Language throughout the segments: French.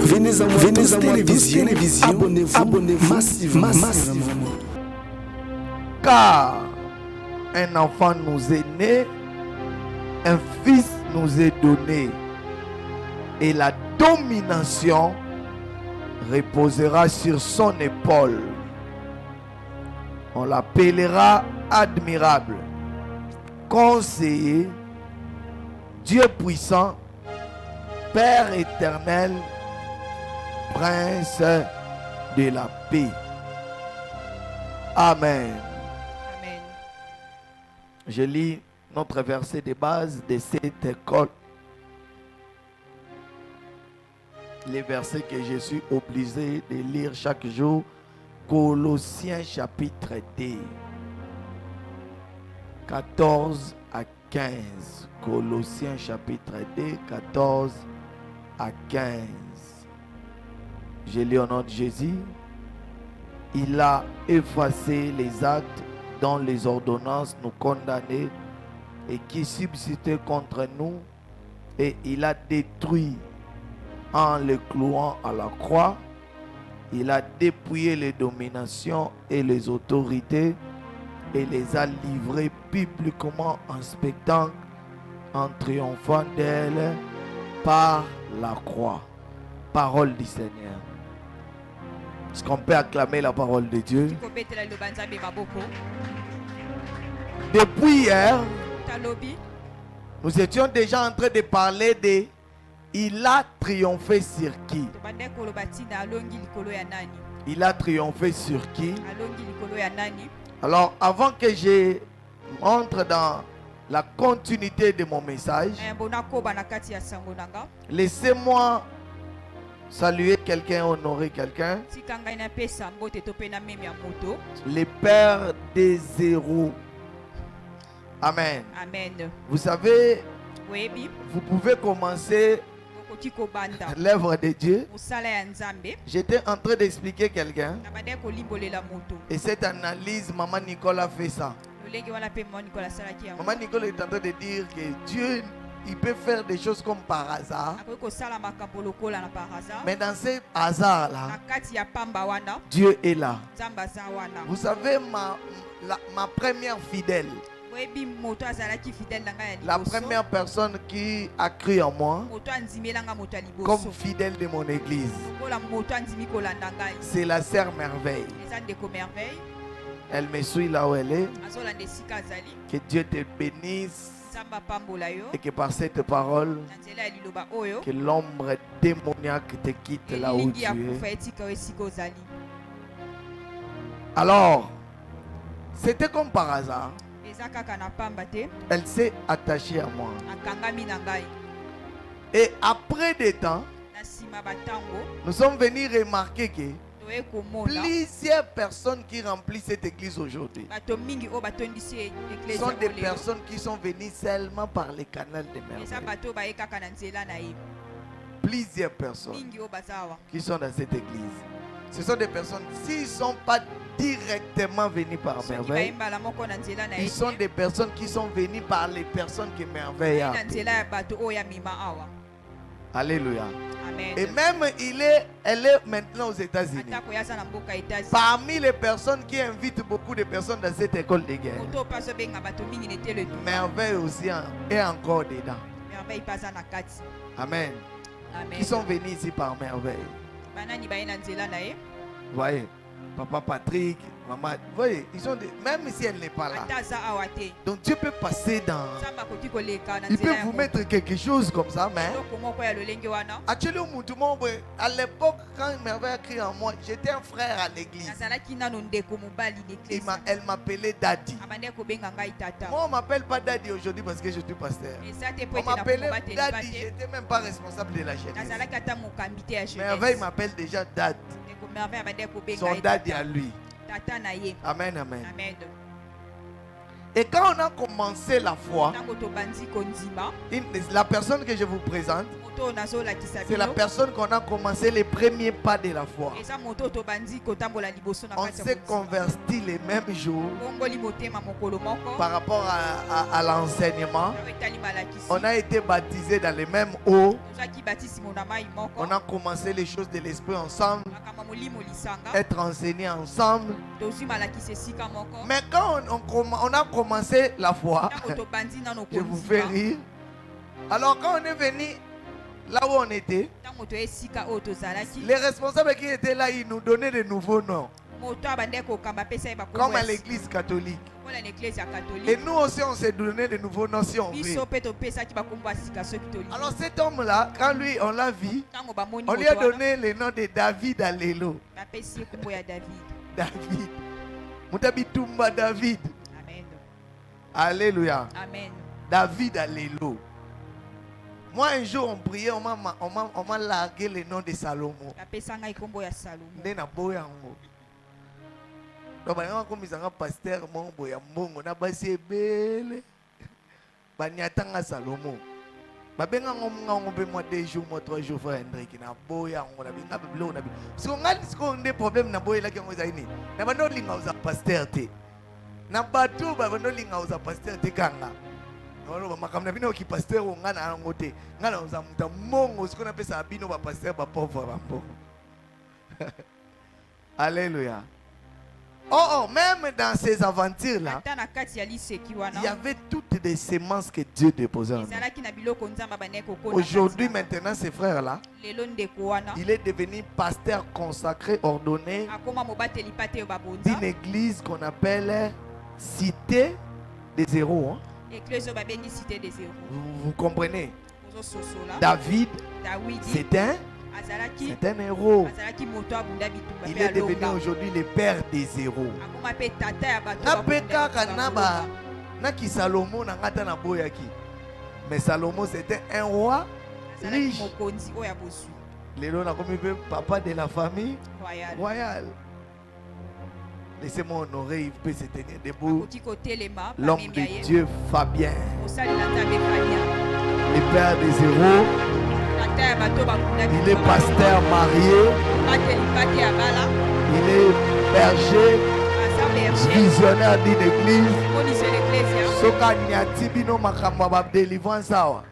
Venez à moi télévision. Abonnez-vous massivement. Car un enfant nous est né, un fils nous est donné, et la domination reposera sur son épaule. On l'appellera admirable, conseiller, Dieu puissant, Père éternel, Prince de la paix. Amen. Amen. Je lis notre verset de base de cette école. Les versets que je suis obligé de lire chaque jour. Colossiens chapitre 2. 14 à 15. Colossiens chapitre 2, 14 à 15. Je lis au nom de Jésus. Il a effacé les actes dont les ordonnances nous condamnaient et qui subsistaient contre nous, et il a détruit en les clouant à la croix. Il a dépouillé les dominations et les autorités et les a livrées publiquement en spectacle, en triomphant d'elles par la croix. Parole du Seigneur. Est-ce qu'on peut acclamer la parole de Dieu? Depuis hier, nous étions déjà en train de parler de il a triomphé sur qui? Il a triomphé sur qui? Alors, avant que je entre dans la continuité de mon message, laissez-moi saluer quelqu'un, honorer quelqu'un. Le Père des zéros. Amen. Amen. Vous savez, Oui, vous pouvez commencer l'œuvre de Dieu. J'étais en train d'expliquer quelqu'un. Et cette analyse, Maman Nicolas fait ça. Maman Nicolas est en train de dire que Dieu, il peut faire des choses comme par hasard. Mais dans ces hasards-là, Dieu est là. Vous savez, ma première fidèle, la première personne qui a cru en moi comme fidèle de mon église, c'est la sœur Merveille. Elle me suit là où elle est. Que Dieu te bénisse et que par cette parole, que l'ombre démoniaque te quitte là où tu es. Alors, c'était comme par hasard. Elle s'est attachée à moi. Et après des temps, nous sommes venus remarquer que plusieurs personnes qui remplissent cette église aujourd'hui sont des personnes qui sont venues seulement par le canal de merveille. Plusieurs personnes qui sont dans cette église. Ce sont des personnes, s'ils ne sont pas directement venus par merveille, ils sont des personnes qui sont venues par les personnes que merveille a. Alléluia. Amen. Et même elle est maintenant aux États-Unis. Parmi les personnes qui invitent beaucoup de personnes dans cette école de guerre, merveille aussi est encore dedans. Amen. Qui sont venus ici par merveille. Voyez, Papa Patrick, Maman, voyez, ils sont même si elle n'est pas là. Donc Dieu peut passer dans. Il peut vous mettre quelque chose comme ça, mais actuellement, à l'époque, quand Merveille a crié en moi, j'étais un frère à l'église. Elle m'appelait Daddy. Moi, on ne m'appelle pas Daddy aujourd'hui parce que je suis pasteur. On m'appelait Daddy, je n'étais même pas responsable de la jeunesse. Merveille m'appelle déjà Dad. Son Daddy à lui. Amen, amen. Et quand on a commencé la foi, Tango tobandi kondima. la personne que je vous présente, Moto nazolakisa c'est la bino. personne qu'on a commencé les premiers pas de la foi. Eza moto tobandi kotambola liboso na On kati ya s'est kondima. converti les mêmes jours Bongoli motema mokolo moko. par rapport à l'enseignement. Tango etali malakisi. On a été baptisés dans les mêmes eaux. Tozaki batisimo na mai moko. On a commencé les choses de l'esprit ensemble, Makambo molimo lisanga. être enseignés ensemble. Tozwi malakisi esika moko. Mais quand on a commencé la foi, Tango tobandi nano je vous fais kondima. rire. Alors quand on est venu là où on était, Tango to esika oyo tozalaki. les responsables qui étaient là, ils nous donnaient de nouveaux noms, Moto abande kokamba pesa ye bakombo. comme à l'église catholique. Kola na église ya Et catholique. nous aussi, on s'est donné de nouveaux noms si on veut. Biso pe topesaki bakombo ya sika soki tolingi. Alors cet homme-là, quand lui, on l'a vu, Tango bamoni on lui a moto wana, donné le nom de David Allélo. bapesi ye kombo ya David. David. Mutabitumba David. Amen. Alléluia. Amen. David Allélo. Moi, un jour, on priait, on m'a largué le nom de Salomon. Bapesa ngai kombo ya Salomo. Nde na boya ngo. Donc, on comme ils ont pasteur mon boya mbongo na basi ebele. Banyatanga Salomon. Babenga ngo be moi 2 jours, moi 3 jours frère Hendrik na boya ngo na binga biblo na bi. So ngali siko nde problème na boya la kengo zaini. Na bando linga uza pasteur te. Na batu ba bando linga uza pasteur te kanga. Alors makamna bino ki pasteur ngana ngo te. Ngana uza muta mongo siko na pesa bino ba pasteur ba pauvre ba mbongo. Alléluia. Oh, même dans ces aventures-là, Ata na kati ya liseki il y wana. avait toutes des semences que Dieu déposait en nous. Ezalaki na biloko nzamba bane kokona. Aujourd'hui, maintenant, ces frères-là, lelo ndeko wana. il est devenu pasteur consacré, ordonné Akoma mobateli pate yo babonza. d'une église qu'on appelle Cité des Héros. Hein. Église oyo babengi cité des héros. Vous comprenez? Ozo sosola. David, Dawidi. c'est Azalaki. un héros. Azalaki moto abunda bitumba Il pe est devenu alonga. aujourd'hui le père des héros. Akoma pe tata ya bato Na babunda peka bitumba kanaba alonga. na ki Salomon na ngata na boyaki. Mais Salomon c'était un roi Azalaki riche. mokonzi oyo ya boswi. Lelo na komi pe papa de la famille Royal. royale. Laissez-moi honorer, il peut se tenir debout. Akoki kotelema L'homme bamemia de ye. Dieu Fabien, Osalela nzambe Fabien. le père des héros. Tata ya bato bakunda Il est pasteur marié, bateli pate ya bala. il est berger, Aza berger. visionnaire d'une église. Police de l'église. Soka nyati bino makambo ba délivrance awa.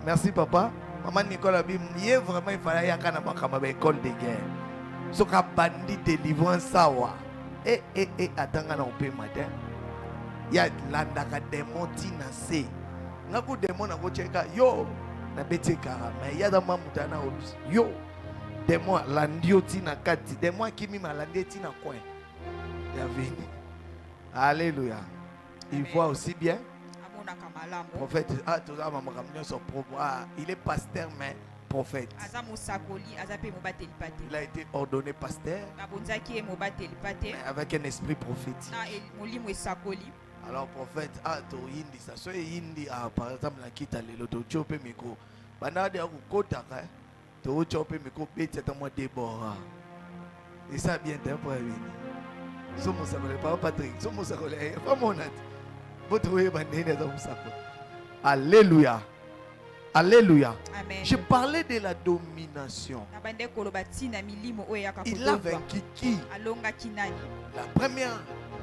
Merci papa. Maman Nicolas Bim, vraiment il fallait yaka na makambo ba école de guerre. Soka bandi délivrance awa. Atanga na ope matin. Ya landaka démon tina se. Ngaku démon na ko cheka yo na beti kara mais ya da mamutana obis. Yo démon landio tina kati. Démon kimi malandi tina coin. Ya vini. Alléluia. Il voit aussi bien. Amonaka malamu. Prophète, il est pasteur mais prophète. Aza mosakoli, aza pe mobateli pate. Il a été ordonné pasteur Babonzaki ye mobateli pate. mais avec un esprit prophétique. Na molimo esakoli. Alors prophète, to yindi ça so yindi par exemple la kita lelo to chope micro. Bana de akukota ka to chope micro beti ta mo Déborah. Et ça bien d'un pour venir. Somo ça pas Patrick, somo ça pas mon at. Votre way bandine dans ça. Alléluia. Alléluia. Amen. Je parlais de la domination. Na bande koloba tina milimo oyo yaka Il a kodogwa. vaincu qui? Alongaki nani?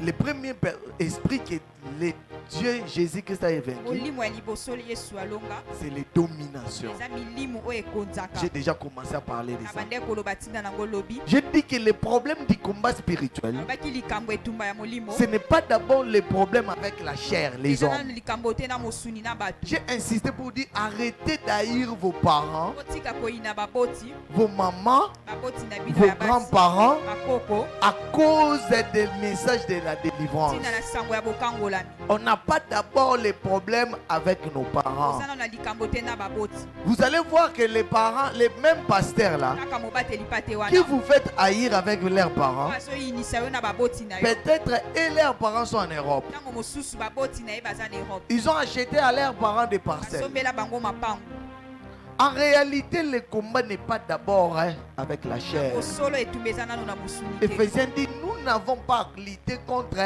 Le premier esprit que le Dieu Jésus-Christ a vaincu, Molimo ya liboso Yesu alonga. c'est les dominations. Eza milimo oyo ekonzaka. J'ai déjà commencé à parler de Na ça. bande koloba tina nango lobi. Je dis que le problème du combat spirituel, Alobaki likambo etumba ya molimo. ce n'est pas d'abord le problème avec la chair, les Eza hommes. nanu likambo te na mosuni na bato. J'ai insisté pour dire arrêtez d'haïr vos parents, Botika koyina baboti. vos mamans, Baboti na bino vos ya basi. grands-parents Bakoko. à cause des messages de la délivrance. Tina na sango ya bokangolami. On n'a pas d'abord les problèmes avec nos parents. Ozana na likambo te na baboti. Vous allez voir que les parents, les mêmes pasteurs là, Kaka mobateli pate wana. qui vous faites haïr avec leurs parents, Aso yinisa yo na baboti na yo. peut-être et leurs parents sont en Europe. Tango mosusu baboti na ye baza na Europe. Ils ont acheté à leurs parents des parcelles. Basombela bango mapango. En réalité, le combat n'est pas d'abord avec la chair. Osolo etumbeza nano na musuni te. Éphésiens dit, nous n'avons pas lutté contre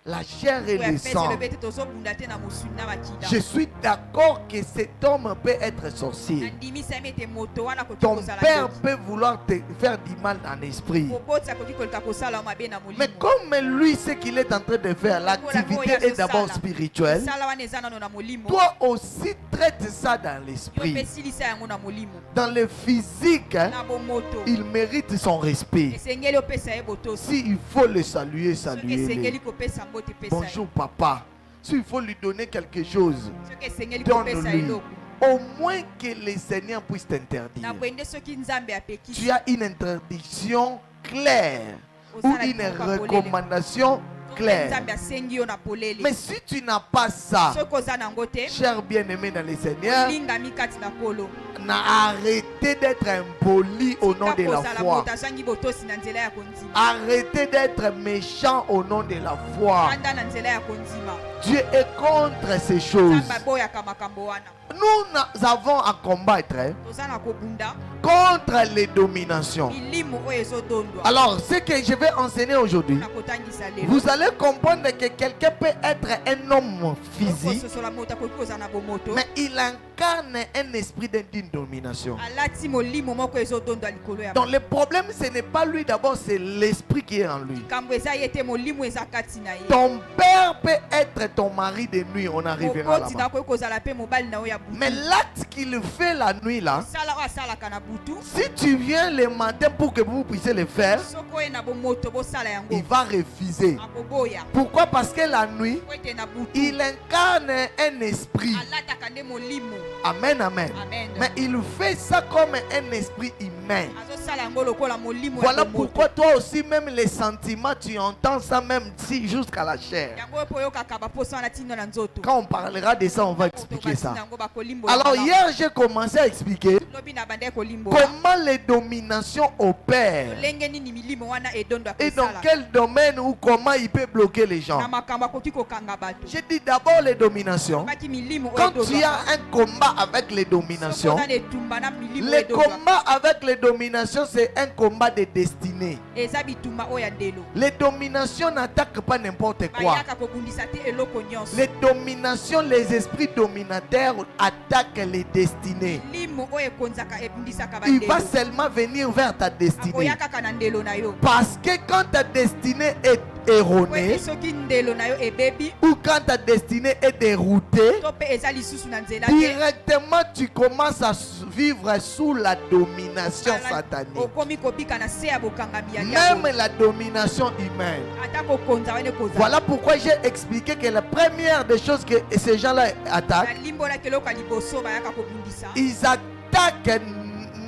la chair et oyo le apesi sang. elobi ete tozobunda te na mosuni na bakila Je suis d'accord que cet homme peut être sorcier. nandimisami ete moto wana akoki Ton kozala père ndoki. peut vouloir te faire du mal en esprit. moboti akoki koleka kosala yo mabe na Mais molimo comme lui, ce qu'il est en train de faire, l'activité est d'abord spirituelle. sala wana eza nano na molimo Toi aussi traite ça dans yo l'esprit. mpe silisa yango na molimo Dans le physique, hein, na bomoto il mérite son respect. esengeli opesa ye botosi S'il faut le saluer, soki saluez-le. esengeli kopesa mbote pesa ye Bonjour papa. S'il faut lui donner quelque chose, soki esengeli kopesa donne-lui. eloko Au moins que le Seigneur puisse t'interdire. na bwende soki nzambe apekisi Tu as une interdiction claire ou osala une likambo polele. recommandation To mpe claire. nzambe asengi yo na polele Mais si tu n'as pas ça, soki oza nango te cher bien-aimé dans le Seigneur, olingami kati na kolo arrêtez d'être impoli au nom de la kozala foi. moto azangi botosi na nzela ya kondima Arrêtez d'être méchant au nom de la foi. kanda na nzela ya kondima Dieu est contre ces choses. nzambe aboyaka makambo wana Nous avons à combattre toza na kobunda contre les dominations. milimo oyo ezodondwa Alors, ce que je vais enseigner aujourd'hui, na kotangisa lelo vous allez comprendre que quelqu'un peut être un homme physique, kososola moto akoki kozala na bomoto mais il incarne un esprit d'une domination. alati molimo moko ezodondwa likolo ya Donc le problème, ce n'est pas lui d'abord, c'est l'esprit qui est en lui. likambo eza ye te molimo eza kati na ye Ton père peut être ton mari de nuit, on arrivera mokoti là-bas. nakoki kozala mpe mobali na yo ya butu Mais l'acte qu'il fait la nuit là, sala oyo asalaka na butu si tu viens le matin pour que vous puissiez le faire, soki oye na bomoto bosala yango il va refuser. akoboya Pourquoi? Parce que la nuit, po ete na butu il incarne un esprit. alataka nde molimo Amen, amen. amen Mais il fait ça comme un esprit humain. azosala yango lokola molimo Voilà ya bomoto pourquoi toi aussi, même les sentiments, tu entends ça même si jusqu'à la chair. yango oyo mpo oyokaka baposo wana tindo na nzoto Quand on parlera de ça, on va expliquer ça. yango bakolimbola Alors malamu. hier, j'ai commencé à expliquer lobi na bande kolimbola comment les dominations opèrent lolenge nini milimo wana edondwaka et dans esala quel domaine ou comment il peut bloquer les gens. na makambo akoki kokanga bato J'ai dit d'abord les dominations. baki milimo oyo Quand tu edondwaka as un combat avec les soki dominations, oza na etumba na milimo oyo le edondwaka combat avec les dominations, c'est un combat de destinée. eza bitumba oyo ya ndelo Les dominations n'attaquent pas n'importe quoi. bayaka kobundisa te eloko nyonso Les dominations, les esprits dominateurs attaquent les destinées. milimo oyo ekonzaka ebundisaka Il va bandelo seulement venir vers ta destinée. akoya kaka na ndelo na yo Parce que quand ta destinée est po erronée ete soki ndelo na yo ebebi ou quand ta destinée est déroutée, to mpe eza lisusu na nzela te directement tu commences à vivre sous la domination Ala- satanique. okomi kobika na se ya bokangami ya Même diabo la domination humaine. ata kokonza wana ekozala Voilà pourquoi j'ai expliqué que la première des choses que ces gens-là attaquent, nalimbolaki eloko ya liboso bayaka kobundisa ils attaquent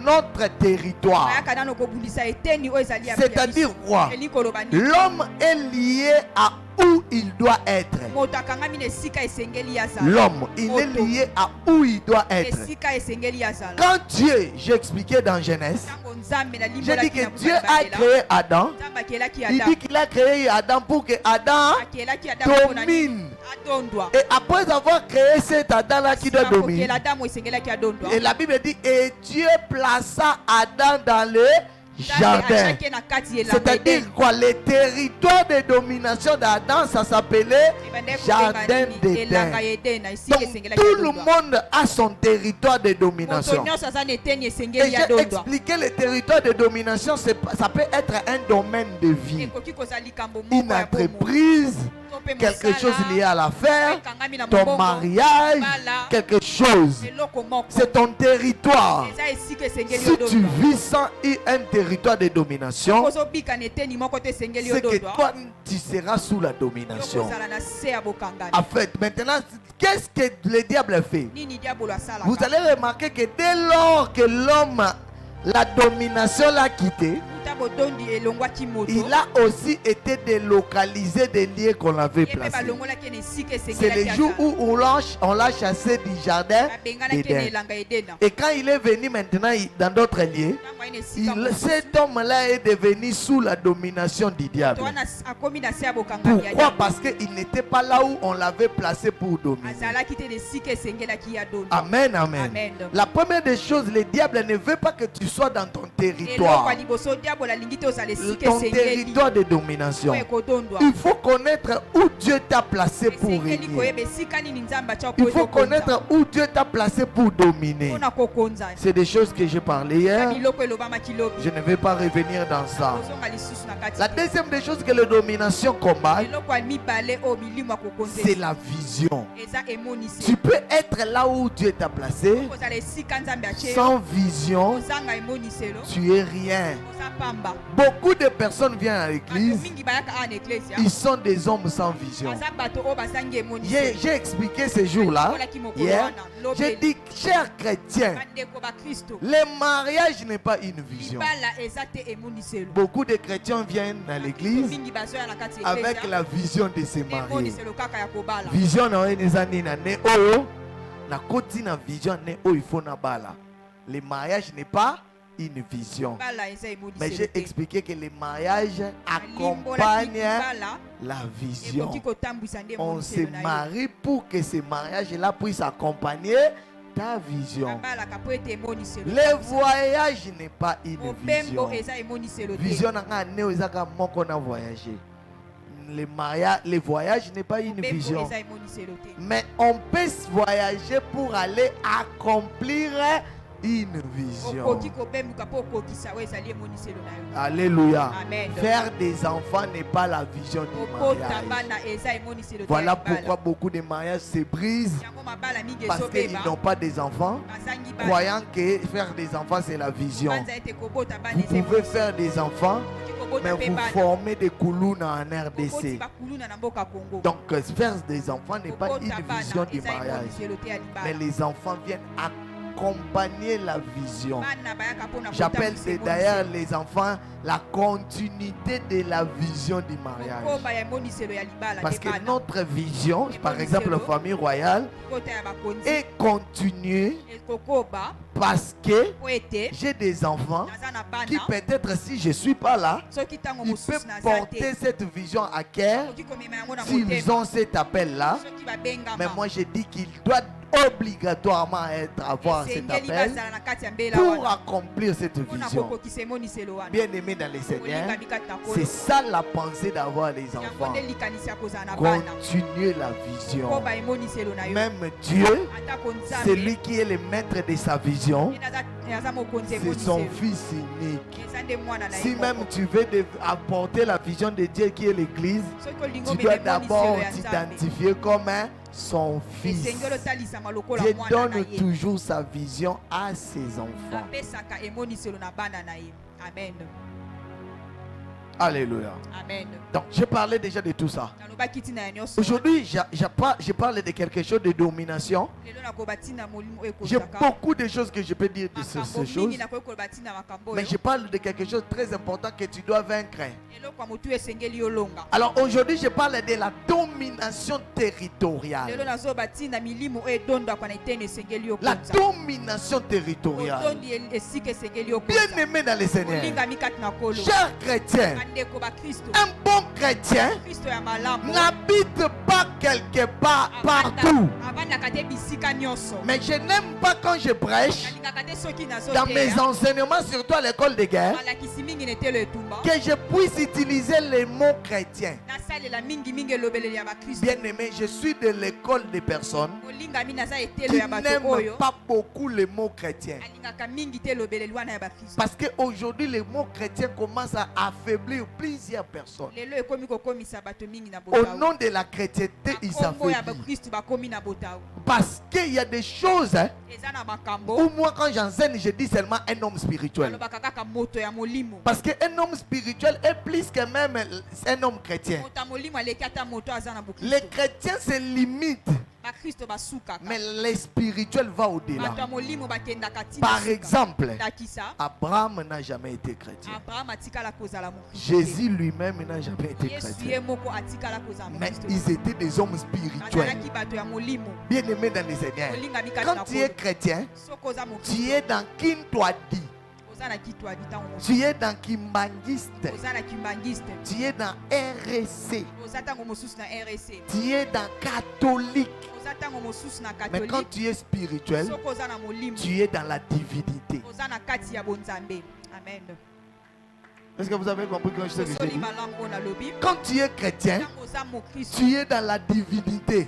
notre territoire. bayaka nano kobundisa eteni oyo ezali ya C'est-à-dire quoi? eli koloba nini L'homme est lié à où il doit être. moto akangami na esika esengeli azala L'homme, il est Moto. lié à où il doit être. esika esengeli azala Quand Dieu, j'ai expliqué dans Genèse, ntango nzambe j'ai dit nalimbolaki que na Dieu buka a ya bandela créé Adam. nzambe akelaki Il dit adam qu'il a créé Adam pour que Adam akelaki adam mpona nini domine. adondwa Et après avoir créé cet Adam-là qui doit Nsima dominer, kokela adamu esengelaki adondwa et la Bible dit, et Dieu plaça Adam dans le nzambe jardin. atiaki ye na kati elanga C'est-à-dire edeni quoi? Le territoire de domination d'Adam, ça s'appelait ebandaki Jardin kobenga nini d'Éden. elanga ya edeni na esika Donc esengelaki tout le adondwa monde a son territoire de moto domination. nyonso aza na eteni Et esengeli j'ai adondwa expliqué le territoire de domination, ça peut être un domaine de vie, ekoki kozala likambo une moko ya bomo entreprise, to mpe quelque mosala, chose lié à l'affaire, ekangami na ton mobongo, mariage, mobala, quelque chose. eloko moko C'est ton territoire. eza esika esengeli Si tu odondwa vis sans un territoire de domination, kozobika na eteni moko te esengeli c'est que odondwa toi, tu seras sous la domination. kozala na se ya bokangami En fait, maintenant, qu'est-ce que le diable fait? nini diabolo asalaka Vous allez remarquer que dès lors que l'homme, la domination l'a quitté, uta botondi elongwaki moto il a aussi été délocalisé des lieux qu'on avait ye mpe placés. balongolaki na esika C'est esengelaki le jour où on l'a chassé du jardin babenganaki na d'Éden. elanga edena Et quand il est venu maintenant dans d'autres lieux, ntango aye na esika cet homme-là est devenu sous la domination du diable. moto wana akomi na se ya bokangami ya Pourquoi? diabo Parce qu'il n'était pas là où on l'avait placé pour dominer. azalaki te na esika esengelaki ya dondo Amen, amen. Amen. La première des choses, le diable ne veut pas que tu sois dans ton eloko territoire. ya liboso diabolo alingi te ozala esika Ton esengeli territoire de domination. oyo ekodondwa Il faut connaître où Dieu Dieu t'a placé pour esengeli régner. koyeba esika nini nzambe atya Il faut connaître où Dieu t'a placé pour dominer. mpona kokonza C'est des choses que j'ai parlé hier. biloko elobamaki lobi Je ne vais pas revenir dans ça. kozonga lisusu na kati La deuxième des choses que la domination combat, eloko ya mibale oyo milimo ya c'est kokonzela la vision. eza Tu emoniseli peux être là où Dieu t'a placé kozala esika nzambe atie sans vision, kozanga emoniselo tu es rien. koza pamba Beaucoup de personnes viennent à bato l'église, mingi bayaka awa na eklesia ils sont des hommes sans vision. baza bato oyo bazangi emoniselo J'ai expliqué ce jour-là, Olaki mokolo hier, wana, j'ai lobeli. dit, chers chrétiens, bandeko bakristo le mariage n'est pas une vision. libala eza te emoniselo Beaucoup de chrétiens viennent à l'église mingi bazoya na kati ya avec eklesia la vision de se marier. emoniselo kaka ya kobala Vision na oyo eza nini na ne oyo na koti na vision ne oyo il faut na bala. Le mariage n'est pas une vision. bala eza Mais emoniselo j'ai te expliqué que le mariage Limbolaki accompagne bala la vision. ekoki kotambwisa nde On se emoniselo na yo marie pour que ce mariage-là puisse accompagner ta vision. babalaka po ete emoniselo Le voyage n'est pas une mobembo vision. eza emoniselo te Vision na nga ne ezaka moko na voyager. Le mariage, le voyage n'est pas une mobembo vision. eza emoniselo te Mais on peut voyager pour aller accomplir une vision. okoki kobembuka mpo okokisa oyo ezali emoniselo na yo Alléluia. Amen. Faire des enfants n'est pas la vision du okota mariage. bana eza emoniselo te Voilà ya libala. pourquoi beaucoup de mariages se brisent yango mabala mingi parce qu'ils ezobeba n'ont pas des enfants, bazangi bana croyant que faire des enfants c'est la vision. banza ete kobota bana Vous eza pouvez emoniselo. faire des enfants, Okoki kobota mais mpe vous bana formez des koulounas en okoti RDC. bakuluna na mboka Congo Donc faire des enfants n'est pas kokota une bana vision du eza mariage. emoniselo te ya Mais libala les enfants viennent accompagner la vision. bana bayaka mpona J'appelle kotambwisa d'ailleurs emoniselo. les enfants la continuité de la vision du mariage. kokomba ya emoniselo ya libala Parce te que bana notre vision, par exemple la famille royale, kota ya bakonzi est continuée ekokoba parce que po ete j'ai des enfants naza na qui bana peut-être si je ne suis pas là, soki ntango ils mosusu peuvent naza porter te cette vision à cœur okoki komema yango na s'ils motema ont cet appel-là. soki babengama Mais moi je dis qu'il doit obligatoirement avoir cet esengeli appel bazala na kati ya mbela pour wana accomplir cette mpona vision. kokokisa emoniselo wana Bien aimé dans les Seigneurs, olingami kati na c'est kolo ça la pensée d'avoir les yango enfants. nde likanisi ya kozala na bana Continuer la vision. koba emoniselo na yo Même Dieu, atako nzambe celui qui est le maître de sa vision, ye naza mokonzi c'est son emoniselo fils unique. eza nde mwana na Si ye même moko tu veux apporter la vision de Dieu qui est l'Église, soki olingi tu dois omema d'abord emoniselo ya nzambe t'identifier comme son fils. esengeli otalisama lokola Dieu mwana na donne ye toujours sa vision à ses enfants. apesaka emoniselo na bana na ye amen Alléluia. amen Donc, j'ai parlé déjà de tout ça. nalobaki ntina ya nyonso Aujourd'hui, je parle de quelque chose de domination. lelo nakoba ntina molimo oyo J'ai ekozaka beaucoup de choses que je peux dire de ces makambo mingi choses. nakoki koloba ntina makambo Mais oyo je parle de quelque chose de très important que tu dois vaincre. eloko ya motu esengeli yolonga Alors aujourd'hui, je parle de la domination lelo territoriale. nazoba ntina milimo oyo edondaka na eteni esengeli La yokonza domination territoriale. otondi esika esengeli Bien yokonza aimé dans les Seigneurs. olingami kati na kolo Chers chrétiens, bandeko bakristo un bon chrétien kristo ya malamu n'habite pas quelque part partout. avandaka te bisika nyonso Mais je n'aime pas quand je prêche nalingaka te soki dans mes nazoteya enseignements, surtout à l'école de guerre, malakisi mingi na etelo etumba que je puisse utiliser les mots chrétiens. nasalela mingimingi elobeleli ya bakristo Bien aimé, je suis de l'école des personnes olingami naza etelo qui ya bato n'aiment oyo pas beaucoup les mots chrétiens. alingaka mingi te elobeleli wana ya bakristo Parce qu'aujourd'hui, les mots chrétiens commencent à affaiblir plusieurs personnes. lelo ekomi kokomisa bato mingi na Au botao nom de la chrétienté, ils bakombo ya s'affaiblissent. bakristo bakomi na botao Parce qu'il y a des choses eza na makambo où moi, quand j'enseigne, je dis seulement un homme spirituel. alobaka kaka moto ya molimo Parce qu'un homme spirituel est plus que même un homme chrétien. moto ya molimo aleki ata moto aza na Les bokristo chrétiens se limitent, bakristo basukaka mais les spirituels vont bato ya au-delà. molimo bakendaka ntina Par suka. exemple, ndakisa Abraham n'a jamais été chrétien. abraham atikala kozala mokristo Jésus lui-même n'a jamais été yesu ye chrétien. moko atikala kozala Mais mokristo ils étaient des hommes spirituels. bazalaki bato ya molimo Bien aimés dans les Seigneurs. olingami kati Quand na tu es kolo chrétien, soki oza tu mokristo es dans Kintwadi, oza na kitwadi ntango mosusu tu es dans Kimbangiste, oza na kimbangiste tu es dans RSC, oza ntango mosusu na rc tu es dans catholique. oza ntango mosusu na Mais quand katolike tu es spirituel, soki oza na molimo tu es dans la divinité. oza na kati ya bonzambe amen Est-ce que vous avez compris ce que je Osoli dis? malamu ona lobi. Quand tu es chrétien, Ntango oza mokristo, tu es dans la divinité.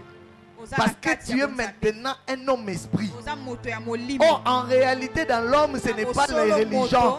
oza Parce na que kati tu ya es bonzambe. maintenant un homme esprit. Oza moto ya molimo. Or, en réalité, dans l'homme, ce n'est pas les religions,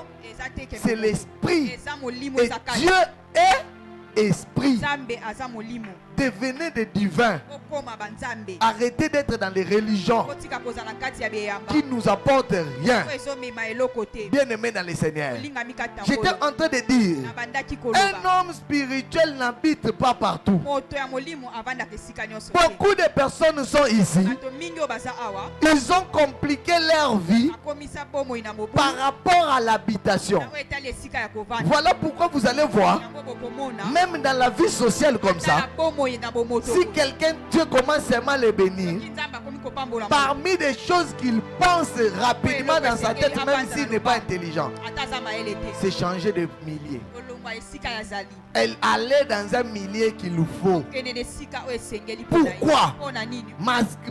c'est l'esprit. Eza molimo Et eza kati. Dieu est esprit. Nzambe aza molimo. Devenez des divins. Okoma banzambe. Arrêtez d'être dans les religions Otika kozala na kati ya beyamba. qui nous apportent rien. Oyo ezomema eloko te. Bien-aimés dans le Seigneur, Olingami kati na j'étais nkolo. en train de dire, Na bandaki un koloba. homme spirituel n'habite pas partout. Moto ya molimo avandaka esika nyonso te. Beaucoup de personnes sont ici. Bato mingi oyo baza awa Ils ont compliqué leur vie akomisa bomoi na mobu. par rapport à l'habitation. Yango etali esika ya kovanda. Voilà pourquoi vous allez voir, Yango bokomona. même dans la vie sociale comme ça, Na bomoi na bomoto. si quelqu'un, Dieu commence seulement à le bénir, Soki Nzambe akomi kopambola parmi des choses qu'il pense rapidement dans sa tête, même s'il n'est pas intelligent, ata aza mayele te. c'est changer de millier. Kolongwa esika ya zali. Elle allait dans un millier qu'il nous faut. Kende na esika oyo esengeli mpona ye. Pourquoi? Mpona nini?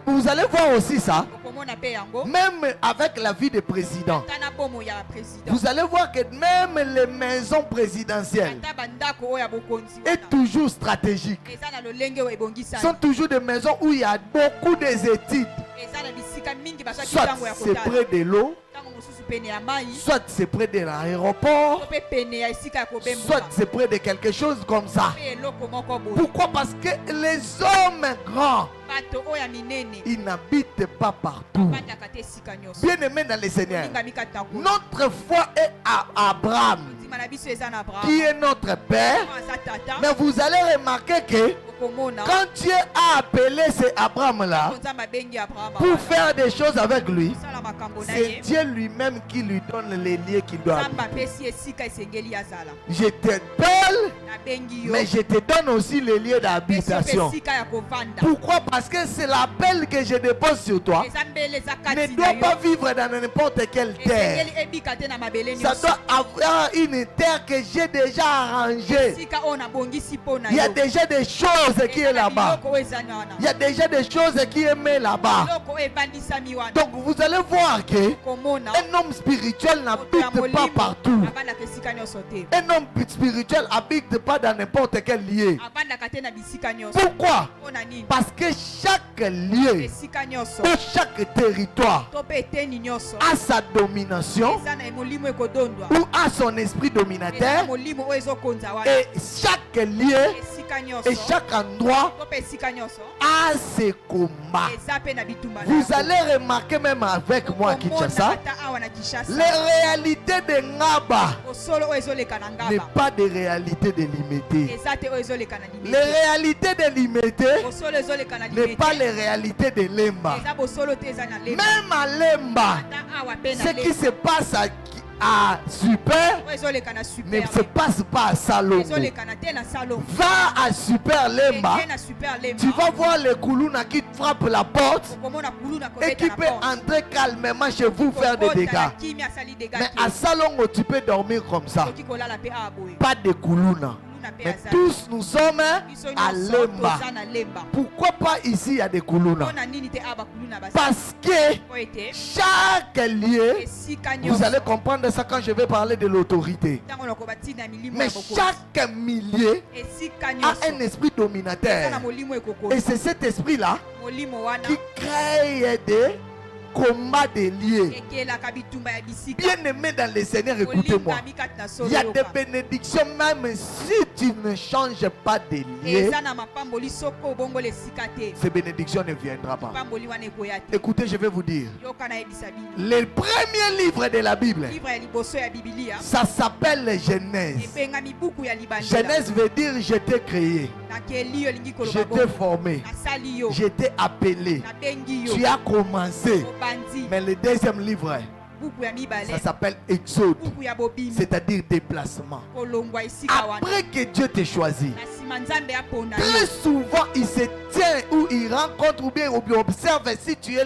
Vous allez voir aussi ça, Okomona pe yango. même avec la vie des présidents. Tana bomoi ya président. Vous allez voir que même les maisons présidentielles Ata bandako oyo ya bokonzi est wana. toujours stratégique. Eza na lolenge oyo ebongisani. Sont toujours des maisons où il y a beaucoup d'études. Eza na bisika mingi bazwaki Soit ntango ya c'est kotala. près de l'eau, Ntango mosusu pene ya mai. soit c'est près de l'aéroport, To pe pene ya esika ya soit kobembuka. c'est près de quelque chose comme ça. Pe eloko moko boye. Pourquoi? Parce que les hommes grands, Bato oyo ya minene. ils n'habitent pas partout. Bandaka te esika nyonso. Bien aimé dans le Seigneur, Olingami kati na nkolo. notre foi est à Abraham, Ndima na biso eza na Abraham. qui est notre père. Aza tata. Mais vous allez remarquer que Okomona. quand Dieu a appelé ce Abraham-là Nzambe abengi Abraham. pour faire des choses avec lui, Sala makambo na c'est ye. Dieu lui-même qui lui donne les lieux qu'il doit Nzambe habiter. apesi esika esengeli azala. Je t'appelle, Nabengi yo. mais je te donne aussi les lieux Pesi yo d'habitation. esika ya kovanda. Pourquoi? Parce que c'est l'appel que je dépose sur toi. Eza mbele eza Ne kati na doit yo. pas vivre dans n'importe quelle terre. Esengeli ebika te na mabele Ça nyonso. doit avoir une terre que j'ai déjà arrangée. Esika oyo nabongisi mpo na Il y a yo. déjà des choses qui Eza est na là-bas. biloko oyo eza na wana. Il y a déjà des choses qui est mis là-bas. Biloko oyo ebandisami wana. Donc vous allez voir que Komona. un homme spirituel Moto ya n'habite pas molimo partout. avandaka esika nyonso te. Un homme spirituel habite pas dans n'importe quel lieu. Avandaka te na bisika nyonso. Pourquoi? Mpona nini? Parce que chaque lieu Esika nyonso. ou chaque territoire To pe eteni nyonso. a sa domination Eza na molimo ekodondwa. ou a son esprit Eza na dominateur. molimo oyo ezokonza wana. Et chaque lieu Esika nyonso. et chaque endroit To pe esika nyonso. a ses combats. Eza pe na bitumba na Vous yango. allez remarquer même avec moi à Okomona Kinshasa, ata awa na Kinshasa. les réalités de Ngaba Osolo oyo ezoleka na n'est ngaba. pas des réalités délimitées. Eza te oyo ezoleka na Les limete. réalités délimitées Bosolo ezoleka na n'est limete. pas les réalités de Lemba. Eza bosolo te eza na lemba. Même à Lemba, Ata awa pe na ce qui lemba. se passe à Super Oyo ezoleka na ne super. se passe pas à Salongo. Ezoleka na te na salon. Va à Super Lemba, Ete na super lemba. tu vas voir les Koulouna qui frappent la porte Okomona kulu na et qui kobeta peut na porte. entrer calmement chez vous faire des Kokota na dégâts. kimi asali dégâts Mais te. à Salongo, tu peux dormir comme ça. Soki kolala pe awa boye. Pas de Koulouna. Kulu na pe Mais azali. tous nous sommes Biso à nyonso Lemba. toza na lemba. Pourquoi pas ici il y a des Koulouna? Mpona nini te awa bakulu na bazali. Parce que Po ete chaque lieu, esika vous nyonso. allez comprendre ça quand je vais parler de l'autorité. Ntango nakoba ntina milimo Mais ya bokonzi. chaque milieu Esika a nyonso. un esprit Eza na dominateur. molimo Et ekokonza. c'est cet esprit-là Molimo wana qui crée des combats de lieux. ekelaka bitumba ya bisika. Bien aimé dans le Seigneur, écoutez-moi. Olingami kati na solo Il y a des yoka. bénédictions même si tu ne changes pas de lieu, Eza na mapamboli soko obongola esika te. ces bénédictions ne viendront pas. Pamboli wana ekoya te. Écoutez, je vais vous dire. Yoka na yebisa bino. Le premier livre de la Bible, Livre ya liboso ya Biblia ça s'appelle Genèse. epengami buku ya libandela. Genèse veut dire je t'ai créé, Nakeli yo lingi je koloba t'ai bongo. formé, Nasali yo. je t'ai appelé. Nabengi yo. Tu as commencé. Obandi. Mais le deuxième livre, Buku ya mibale. ça s'appelle Exode, Buku ya bobimi. c'est-à-dire déplacement. Kolongwa esika wana. Après que Dieu t'ait choisi, Na nsima Nzambe aponda très yo. souvent il se tient ou il rencontre ou bien observe si tu es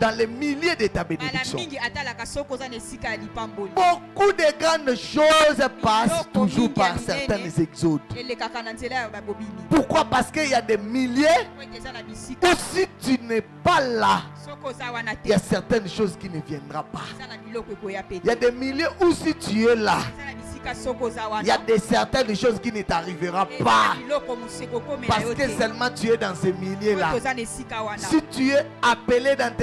dans les milliers de ta Bala bénédiction. mingi atalaka soko oza na esika ya lipamboli. Beaucoup de grandes choses passent toujours par certains exodes. Elekaka na nzela ya babobimi. Pourquoi? Parce qu'il y a des milliers Po ete eza na bisika. où si tu n'es pas là, Soko oza wana il y te. a certaines choses qui ne viendront pas. Eza na biloko ekoya pe Il y a te. des milliers où si tu es là, Eza na bisika esika soko oza Il y a wana des certaines choses qui ne t'arriveront eza pas. na biloko moseko okomela Parce yo que te seulement tu es dans ce milieu-là. po toza na esika wana Si tu es appelé dans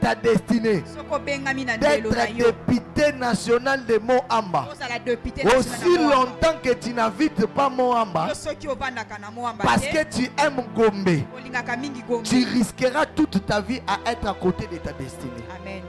ta destinée soko obengami na ndelo na d'être yo député national de Moamba, ozala député aussi longtemps que tu n'habites pas Moamba, yo soki ovandaka na moamba parce te que tu aimes Gombe, olingaka mingi gombe tu risqueras toute ta vie à être à côté de ta destinée. amen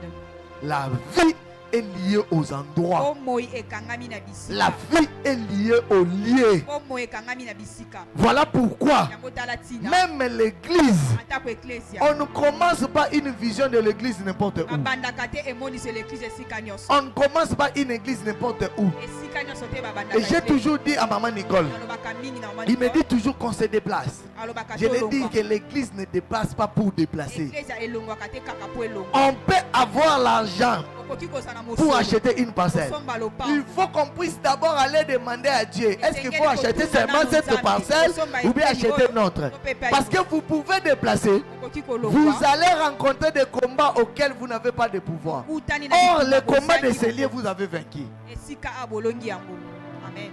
La vie est liée aux endroits. omoi ekangami na La bisika vie est liée aux lieux. omoi ekangami na bisika Voilà pourquoi yango tala ntina même l'église, atako eklesia on ne commence pas une vision de l'église n'importe où. babandaka te emonisi l'église esika nyonso On ne commence pas une église n'importe où. esika nyonso te Et babandaka j'ai toujours dit à maman Nicole, alobaka mingi na mama il me Nicole, dit toujours qu'on se déplace. alobaka Je lui dis tolongwa que l'église ne déplace pas pour déplacer. eklesia elongwaka te kaka po elongwa On peut avoir l'argent okoki kozala pour mosolo acheter une parcelle. kosomba Il lopango faut qu'on puisse d'abord aller demander à Dieu, est-ce qu'il faut acheter seulement cette parcelle ou bien acheter notre? Parce que vous pouvez déplacer, okoki vous kolongwa allez rencontrer des combats auxquels vous n'avez pas de pouvoir. utani na Or, bitumba le combat de bozangi ces lieux, vous avez vaincu. esika abolongi yango amen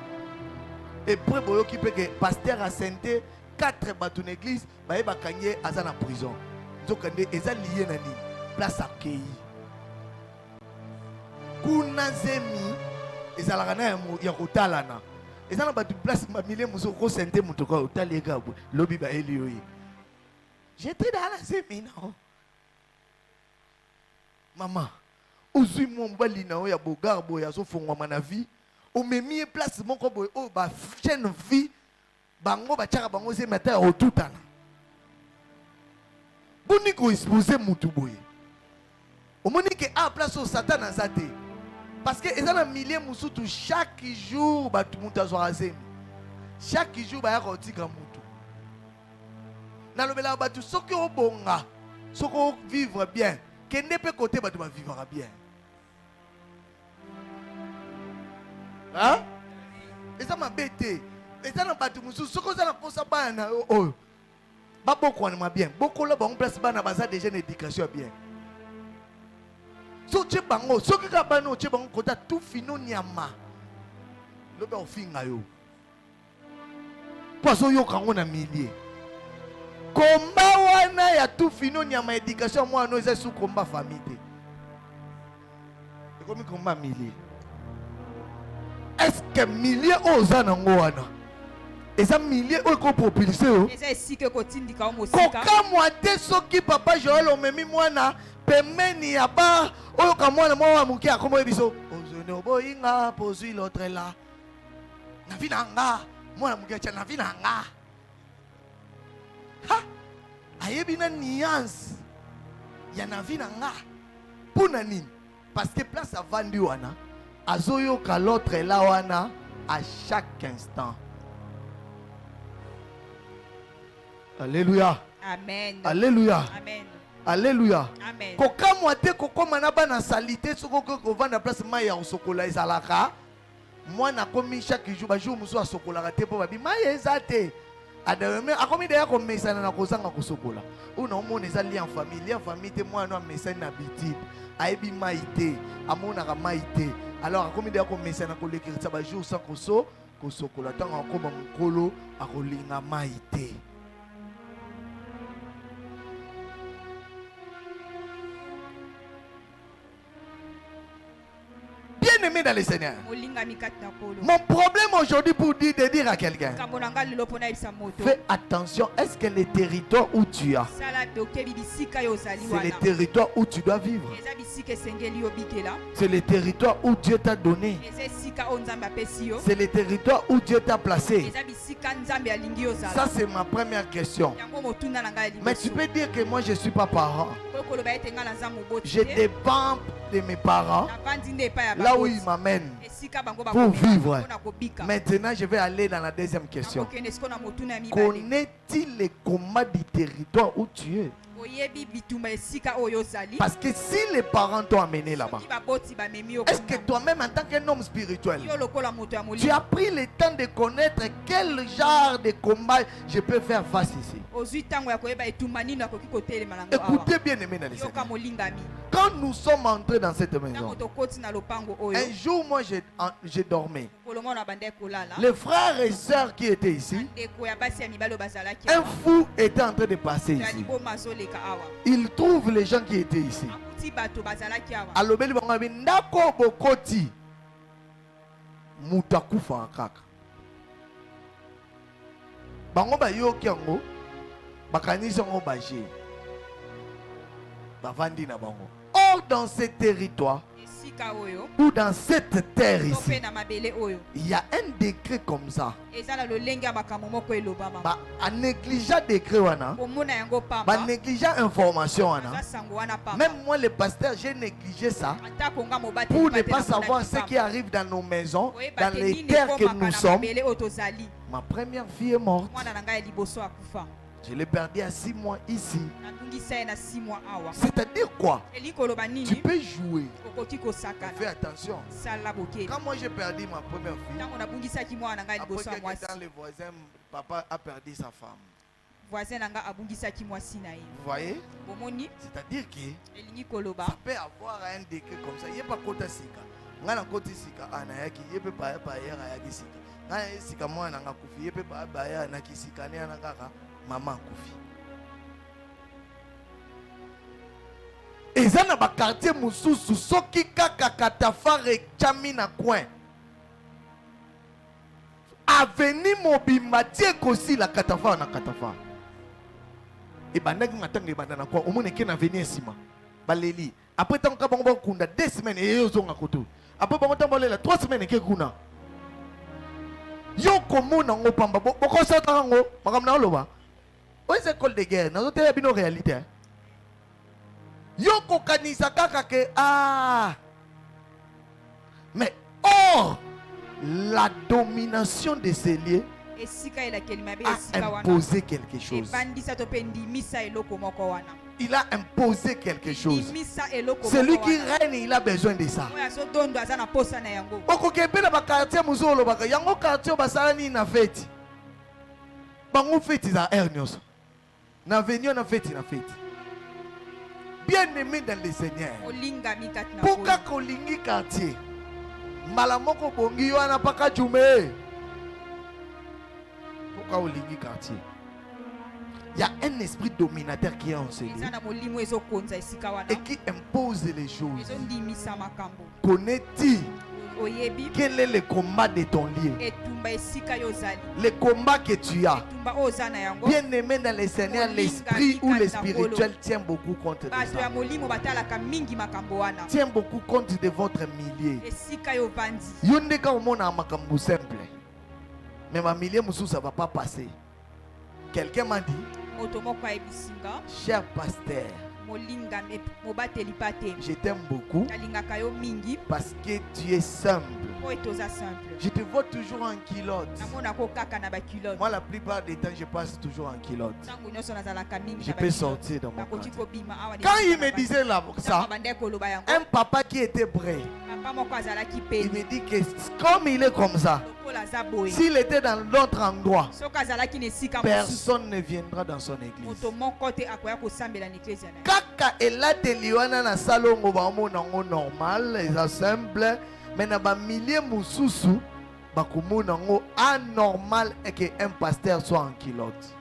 Et pour boyoki pe que pasteur a senté 4 bateaux d'église, baye bakanye aza na prison. Zokande eza lié na ni place accueilli. Kuna zemi ezalaka na ya kotalana. Eza na bateau place ba milieu muso ko senté muto ko otalega lobi ba elioyi. J'étais dans la zemi non. Maman, ozui mo mbali na o ya bogarbo ya so fongwa na vie. On me mis place moko boy oh ba chaîne vie bango ba tchaka bango se meta o tutana boni ko exposer mutu boy o moni que a place au satan azate parce que ezana na milliers musutu chaque jour ba mutu azwazemi chaque jour ba ya kotika mutu na lobela ba tu soki obonga soko vivre bien kende pe côté ba tu va vivre bien. Hein? Et ça m'a bêté. Et ça n'a pas de moussou. Ce que ça n'a pas ça, oh. Pas beaucoup on bien. Beaucoup là, on place bana basa déjà une éducation bien. So tu bango, so que kabano tu bango kota tout fino nyama. Le ba ofinga yo. Poisson yo kango na millier. Combat wana ya tout fino nyama éducation moi no eza sous combat famille. Et comme combat millier. Est-ce que milliers aux anangoana et ça milliers au propulsé eza esika ekotindika o mosika koka moite soki papa Joël omemi mwana pemeni ya ba oyo ka mwana mwa muki akomo biso ozone boyinga pozui l'autre là na vinanga mwana muki acha na vinanga ha ayebi na nuance ya na vinanga puna nini parce que place avandi wana azoyoka l'autre là wana à chaque instant. Alléluia. amen Alléluia. amen Alléluia. amen Koka moite kokoma na bana salité soko ko vanda place mai ya osokola ezalaka. Mwana komi chaque jour ba jour muso asokola te po babi mai ezate. Adame akomi de ya ko mesana na kozanga kosokola. Una omona ezali en famille te mwana mesana na bitide. Aibi maite amona ka maite. Alors comme il y a comme ça na kolekira ça ba jour sans koso kosokola tanga akoma mukolo akolinga maite. Bien-aimé dans le Seigneur. molingami kati na kolo Mon problème aujourd'hui pour de dire à quelqu'un, kambo na ngai lelo mpona yebisa moto fais attention, est-ce que le territoire où tu as, sala tokebi bisika yo ozali c'est le wana territoire où tu dois vivre? eza bisika esengeli yo bikela C'est le territoire où Dieu t'a donné? eza esika oyo nzambe apesi yo C'est le territoire où Dieu t'a placé? eza bisika nzambe alingi yo Ça ozala c'est ma première question. yango motuna na ngai ya Mais tu liboso peux dire que moi je ne suis pas parent. oyo koloba ete ngai naza moboti Je te dépends de mes parents, navandi nde epai ya là où baboti ils m'amènent. esika bango Pour vivre. mpona kobika Maintenant, je vais aller dans la deuxième question. nakokende siko na motuna ya mibale Connais-tu les combats du territoire où tu es? oyebi bitumba esika oyo ozali. Parce que si les parents t'ont amené là-bas, Soki baboti bamemi yo est-ce que kuna. toi-même en tant qu'un homme spirituel, Yo lokola moto ya tu molimo as pris le temps de connaître quel genre de combat je peux faire face ici? ozwi ntango ya koyeba etumba nini akoki kotelema nango awa. Écoutez bien aimé dans les Yoka Seigneur. molingami. Quand nous sommes entrés dans cette Ntango maison, tokoti na lopango oyo un jour moi j'ai dormi. kolongo na bande kolala. Les frères et sœurs qui étaient ici, Ndeko ya basi ya mibalo bazalaki un awa. fou était en train de passer Ya ici. liboma azoleka awa. Il trouve les gens qui étaient ici. Akuti bato bazalaki awa. Alobeli bango abi ndako bokoti mutu akufa kaka. Bango bayoki yango bakanisi yango baje bavandi na bango. Or dans ce territoire Esika oyo ou dans cette terre to ici, pe na mabele oyo il y a un décret comme ça. eza na lolenge ya makambo moko elobama. Ba a négligeant décret wana, Komona yango ba pamba. négligeant information wana. Aza sango wana pamba. Même moi le pasteur, j'ai négligé ça Atako nga mobati pour ne mibate pas na mona savoir ce pamba. qui arrive dans nos maisons, Oyeba dans te les nini terres que ekomaka nous na sommes. mabele oyo tozali. Ma première fille est morte. Mwana na ngai ya liboso akufa. Je l'ai perdue à 6 mois ici. Natungisa ye na 6 mois awa. C'est-à-dire quoi? Elingi koloba Tu nini peux jouer. okoki kosakana. Fais attention. Sala bokeli. Quand moi j'ai perdu ma première fille, Ntango nabungisaki mwana na ngai après liboso ya quelques mwasi. temps, le voisin, papa a perdu sa femme. Voisin na ngai abungisaki mwasi na ye. Vous voyez? Bomoni C'est-à-dire que elingi koloba ça peut avoir un décret comme ça. Il n'y a pas kota sika. Ngana koti sika anayaki. Il peut pas hier ayaki sika. Ngana sika moi nanga kufi. Il peut pas baya na kisika ne anakaka maman kufi. Eza na ba quartier mususu soki kaka katafare chami na coin. Avenue Mobimba tie kosi la katafare na katafare. Et bandaki ngatanga ebanda kwa omone ke na venir sima baleli après tant ka bango bakunda 2 semaines et yo zonga koto après bango tambolela 3 semaines ke kuna yo komona ngo pamba boko sata ngo makamna oloba o c'est école de guerre nazo te bino réalité yo ko kanisa kaka ke mais or la domination de ces lieux esika elakeli mabe a esika wana. imposé quelque chose. Ebandisa to pe ndimisa eloko moko wana. Il a imposé quelque chose. Ndimisa eloko Celui moko qui wana. règne, il a besoin de ça. Oyo azodondo aza na posa na yango. Okokepe na ba quartier muzolo baka yango quartier basala ni na fête. Bango fête za hernios. Na venir na fête na fête. Bien-aimé dans le Seigneur. Olinga mikati na Pourquoi kolingi quartier? Mbala moko bongi yo na paka jume. Pourquoi olingi quartier? Il y a un esprit dominateur qui est en ce lieu eza na molimo ezokonza esika wana. et qui impose les choses. Ezondimisa makambo. Connais-tu Oyebi quel est le combat de ton lieu? etumba esika yo ozali. Le combat que tu as. Etumba oyo oza na yango. Bien-aimé dans le Seigneur, l'esprit ou le spirituel tient beaucoup compte de Bato ya ça. molimo batalaka mingi makambo wana. Tient beaucoup compte de votre milieu. Esika yo vandi. Yonde ka omona makambo simple. Mais ma milieu mususu ça va pas passer. Quelqu'un m'a dit, Moto moko ayebisinga. cher pasteur, Molinga mobateli pate. je t'aime beaucoup Nalingaka yo mingi. parce que tu es simple. Po etoza simple. Je te vois toujours en culotte. Namonako kaka na baculotte. Moi, la plupart des temps, je passe toujours en culotte. Ntango nyonso nazalaka mingi Je na peux baculotte. sortir dans mon Nakoki quartier. kobima awa. Quand il me disait là, ça, Bande koloba yango. un papa qui était prêt, Papa moko azalaki il peni. me dit que comme il est comme ça, Lokola aza boye. s'il était dans l'autre endroit, Soki azalaki na esika mosusu. personne ne viendra dans son église. Moto moko te akoya kosambela na eklezia na ye. Kaka elateli wana na salongo baomona ngo normal, eza simple, mais na ba milliers mususu bakomona ngo anormal et que un pasteur soit en culotte.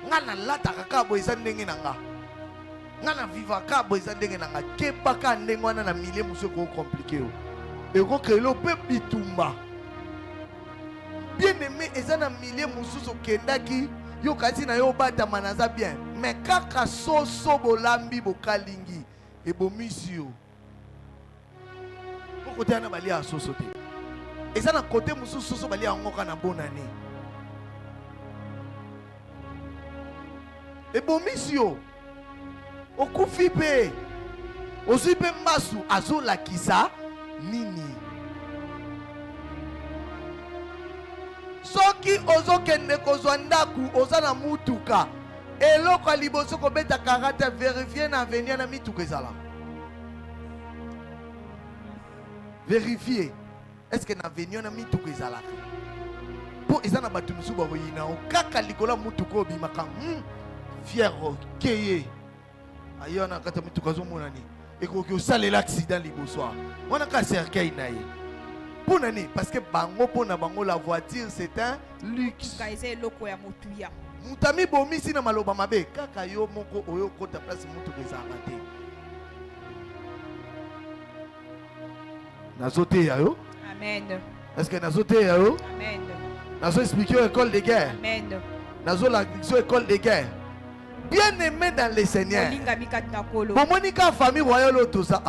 Ngana lata kaka bo eza ndenge nanga. Ngana viva ka bo eza ndenge nanga. Kebaka ndenge wana na milliers mususu ko compliqué o. Eko krelo pe bitumba. Bien aimé eza na milliers mususu kendaki yo kasi na yo bata manaza bien mais kaka soso bolambi bokalingi ebomisi yo kote na balia soso te eza na kote mususu soso balia ngoka na bonane ebomisi yo okufi pe ozwi pe masu azolakisa nini soki ozokende kozwa ndaku oza na mutuka Et l'autre à liboso ko beta karate vérifier na venir na mitu kezala. Vérifier. Est-ce que na venir na mitu kezala? Po ezana batu musu ba boyina o kaka likola mutu ko bimaka. Fier keye. Ayona kata mitu kazo monani. Et ko ko sale l'accident liboso. Wana ka cercueil na ye. Pour nani parce que bango pona bango la voiture c'est un luxe. Ka eza eloko ya motuya. Mutami bomisi na maloba mabe kaka yo moko oyo kota place mutu kezanga te. Nazote ya yo? Amen. Est-ce que nazote ya yo? Amen. Nazo expliquer école de guerre. Amen. Nazo la école de guerre. Bien aimé dans le Seigneur. Olinga mikati na kolo. Momonika famille royale tout ça.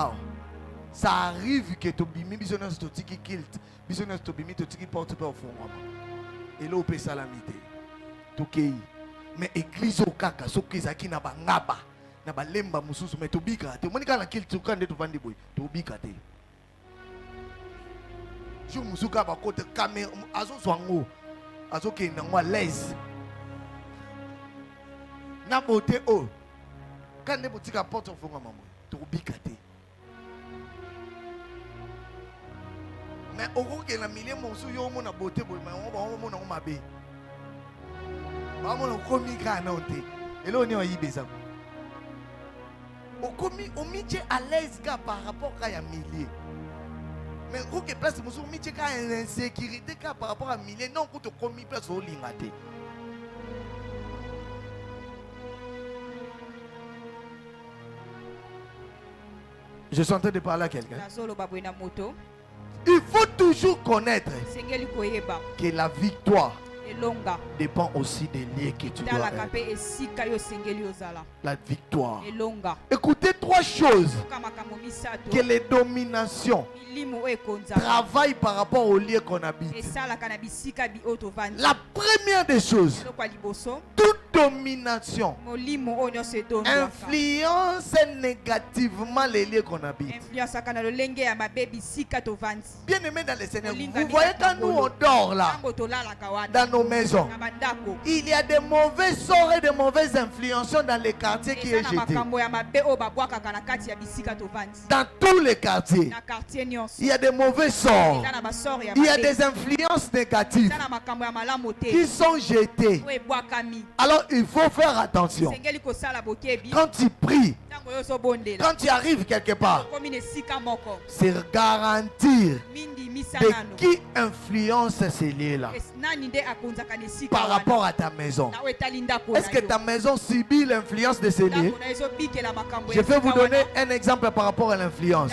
Ça arrive que tu bimi bisono to tiki kilt. Bisono to bimi to tiki porte pas au fond. Et là on peut salamité. Tokei. Mais église au kaka soki zaki na bangaba. Na balemba mususu mais to bika. Te monika na kilt to kande to vandi boy. To bika te. Je musuka ba kote kame azo swango. Azo ke na ngwa les. Na bote o. Kande botika porte au fond maman. To bika te. Mais au gros que la millier mon sou yo mon a beauté boy mais on mon on mabe. Ba mon ko mi ka na onte. Et là on est en yibeza. O komi o miche à l'aise ga par rapport à ya millier. Mais au que place mon sou miche ka insécurité ka par rapport à millier non ko to komi place o lingate. Je suis en train de parler à quelqu'un. Il faut toujours connaître que la victoire dépend aussi des liens que tu dois être. La victoire. Écoutez trois choses que les dominations travaillent par rapport aux lieux qu'on habite. La première des choses, toute domination influence négativement les lieux qu'on habite. Bien aimé dans le Seigneur, vous voyez quand nous on dort là, dans nos maisons, il y a des mauvais sorts et de mauvaises influences dans les quartiers qui est jeté. Dans tous les quartiers, il y a des mauvais sorts, il y a des influences négatives qui sont jetées. Alors il faut faire attention. Quand tu pries, quand tu arrives quelque part, c'est garantir de qui influence ces lieux-là par rapport à ta maison. Est-ce que ta maison subit l'influence de ces lieux? Je vais vous donner un exemple par rapport à l'influence.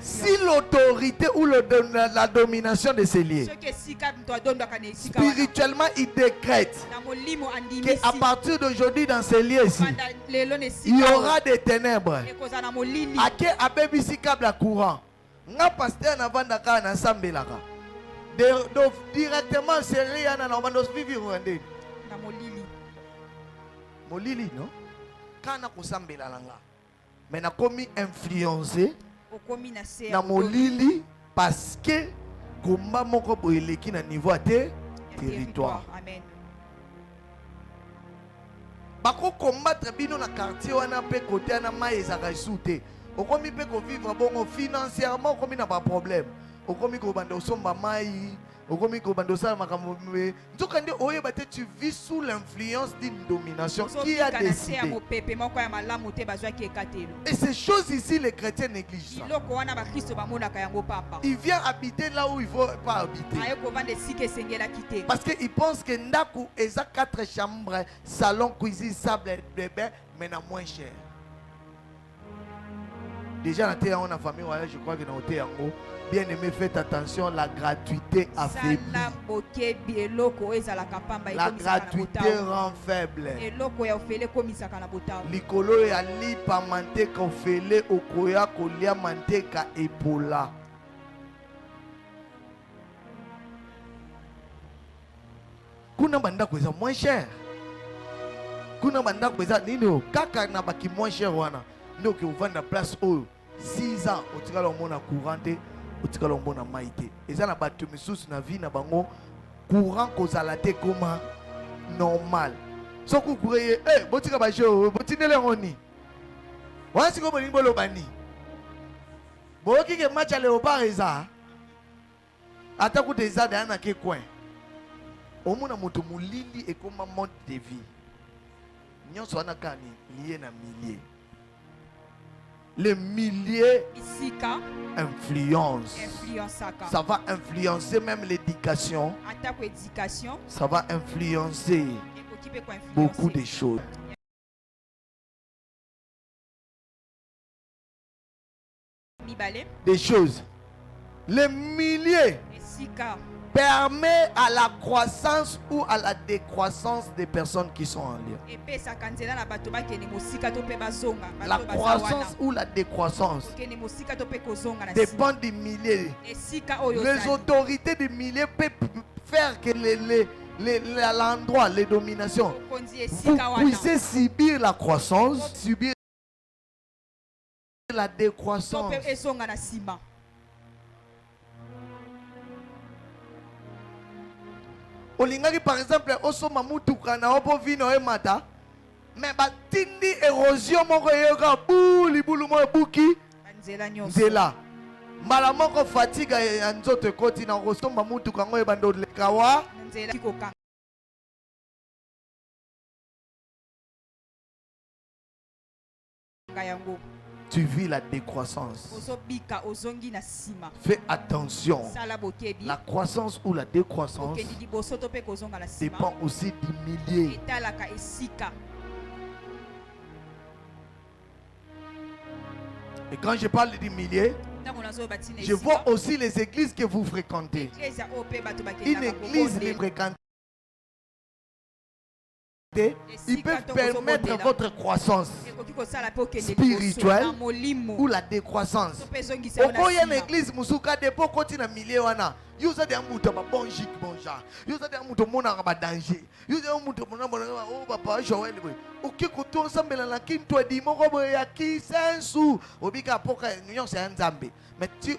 Si l'autorité ou la domination de ces lieux, spirituellement, il décrète qu'à partir d'aujourd'hui dans ces lieux-ci, il y aura des ténèbres. À qui a bébé câble à courant? Nga pasteur na vanda ka na sambelaka. Directement c'est rien na vanda vivre rwandais. Na molili. Molili non? Kana ko sambela langa. Mais na komi influencé. Okomi na se. Na molili parce que komba moko boeleki na niveau à territoire. Amen. Bako combattre bino na quartier wana pe côté na mai ezaka soute. Okomi pe ko vivre bon financièrement okomi na pas problème. Okomi ko bando somba mai, okomi ko bando sala makambo. Nzokande oyeba te tu vis sous l'influence d'une domination qui a décidé. Et ces choses ici les chrétiens négligent ça. Il vient habiter là où il ne faut pas habiter. Parce qu'ils pensent que Ndaku est à 4 chambres, salon, cuisine, sable, bébé, mais n'a moins cher. Déjà, dans la famille, je crois que dans le haut, bien aimé, faites attention, la gratuité affaiblit. La gratuité rend faible. Likolo ya lipa manteka ofele okoya kolia manteka epola. Kuna banda kweza moins cher. Kuna banda kweza nino kaka na baki moins cher wana. Nous qui ouvrons la place où 6 ans, au tika lo mona courante, au tika lo mona maïté. Et ça na batumisous na vie na bango courant kozalate comme normal. soku kureye botika ba jo botindele ngoni wasi ko bolingo lobani boki ke match à Léopard eza ata ku deza dana ke coin omuna moto mulili ekoma mode de vie nyonso wana kani lié na milliers. Les milliers influencent. Ça va influencer même l'éducation. Ça va influencer beaucoup de choses. Des choses. Les milliers permet à la croissance ou à la décroissance des personnes qui sont en lien. La croissance ou la décroissance dépend des milliers. Les autorités des milliers peuvent faire que l'endroit, les dominations, vous puissiez subir la croissance, subir la décroissance. Olingaki par exemple osoma mutuka na opo vino e mata mais batindi érosion moko yoka buli bulu mo buki nzela mbala moko fatigue ya nzoto ekoti na kosomba mutuka ngo ebando lekawa tu vis la décroissance. Fais attention. La croissance ou la décroissance dépend aussi du millier. Et quand je parle du millier, je vois aussi les églises que vous fréquentez. Une église les fréquente. Ils peuvent permettre votre croissance spirituelle ou la décroissance. Au y a une église musuka depo koti na milieu wana. Yuza de amuto ba bonjik bonja. Yuza de amuto mona ba danger. Yuza amuto mona oh papa Joël boy. Oki koto nsambela na kinto di moko boy ya ki sensu. Obika poka nyon se nzambe. Mais tu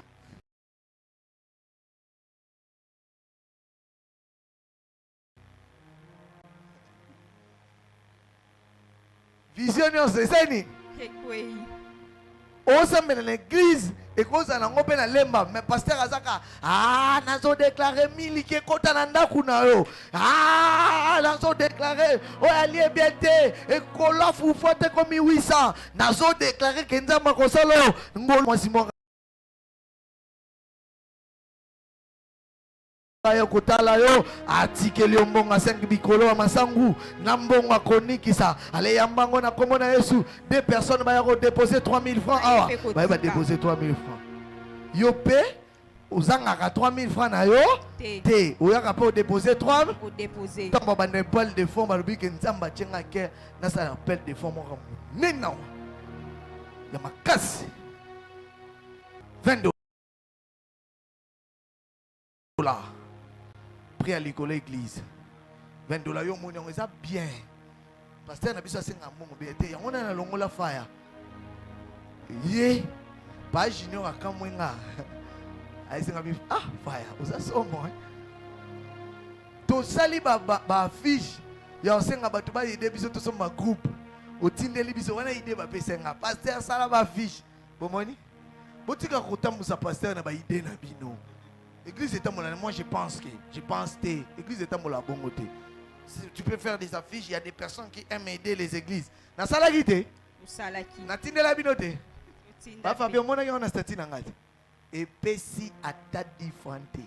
vision c'est ça ni osambela na église ekozala nango mpe na lemba mais pasteur azaka nazo déclarer miliki ekota na ndaku na yo nazo déclarer oyo alie bien te ekola fufu te komi 800 nazo déclarer ke nzambe akosala oyo ngolo mwasi moko yo kotala yo atikeli yo mbongo 5 bikolo ya masangu na mbongo akonikisa ale yambango na kombo na Yesu. Deux personnes baya ko déposer 3000 francs awa baya déposer 3000 francs yo pe ozangaka 3000 francs na yo te oyaka pe déposer 30 tambo ba nepal de fonds balubi ke nzamba tyenga ke na sa appel de fonds moko nena ya makasi 20 $. Prix à l'école église. 20 $. Yo mon ça bien. Pasteur na biso senga mongo bete. On a na longo la fire. Ye. Pas junior akamwenga. Ai senga bi fire. Oza somo hein. To sali ba affiche. Ya senga batu ba ide biso to soma groupe. Otindeli biso wana ide ba pesenga. Pasteur sala ba affiche. Bomoni. Botika kotambusa pasteur na ba ide na bino. Église est à moi je pense que église est à mon bongoté. Tu peux faire des affiches, il y a des personnes qui aiment aider les églises. Na salagité. Na tindela binote. Ba Fabio mona yo na stati na ngati. Et pesi ata differente.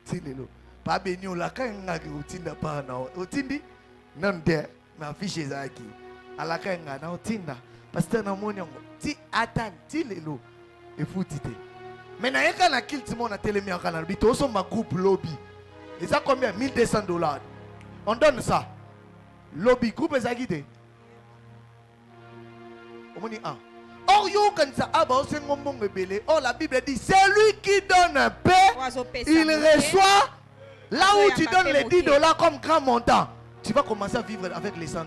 Tilelo. Ba beni o la kanga ki utinda pa na otindi nande na affiche zaki. Ala kanga na otinda. Pasteur na monyo ti ata tilelo. Et foutite. Mais na yeka na kill timon na télé mi akana bito so ma groupe lobby. Et ça combien? $1200. On donne ça. Lobby groupe ezagide. Omoni un. Or yo kan sa aba o sengo mbongo belé. Or la Bible dit celui qui donne un peu, il reçoit là où tu donnes les $10 comme grand montant. Tu vas commencer à vivre avec les $100.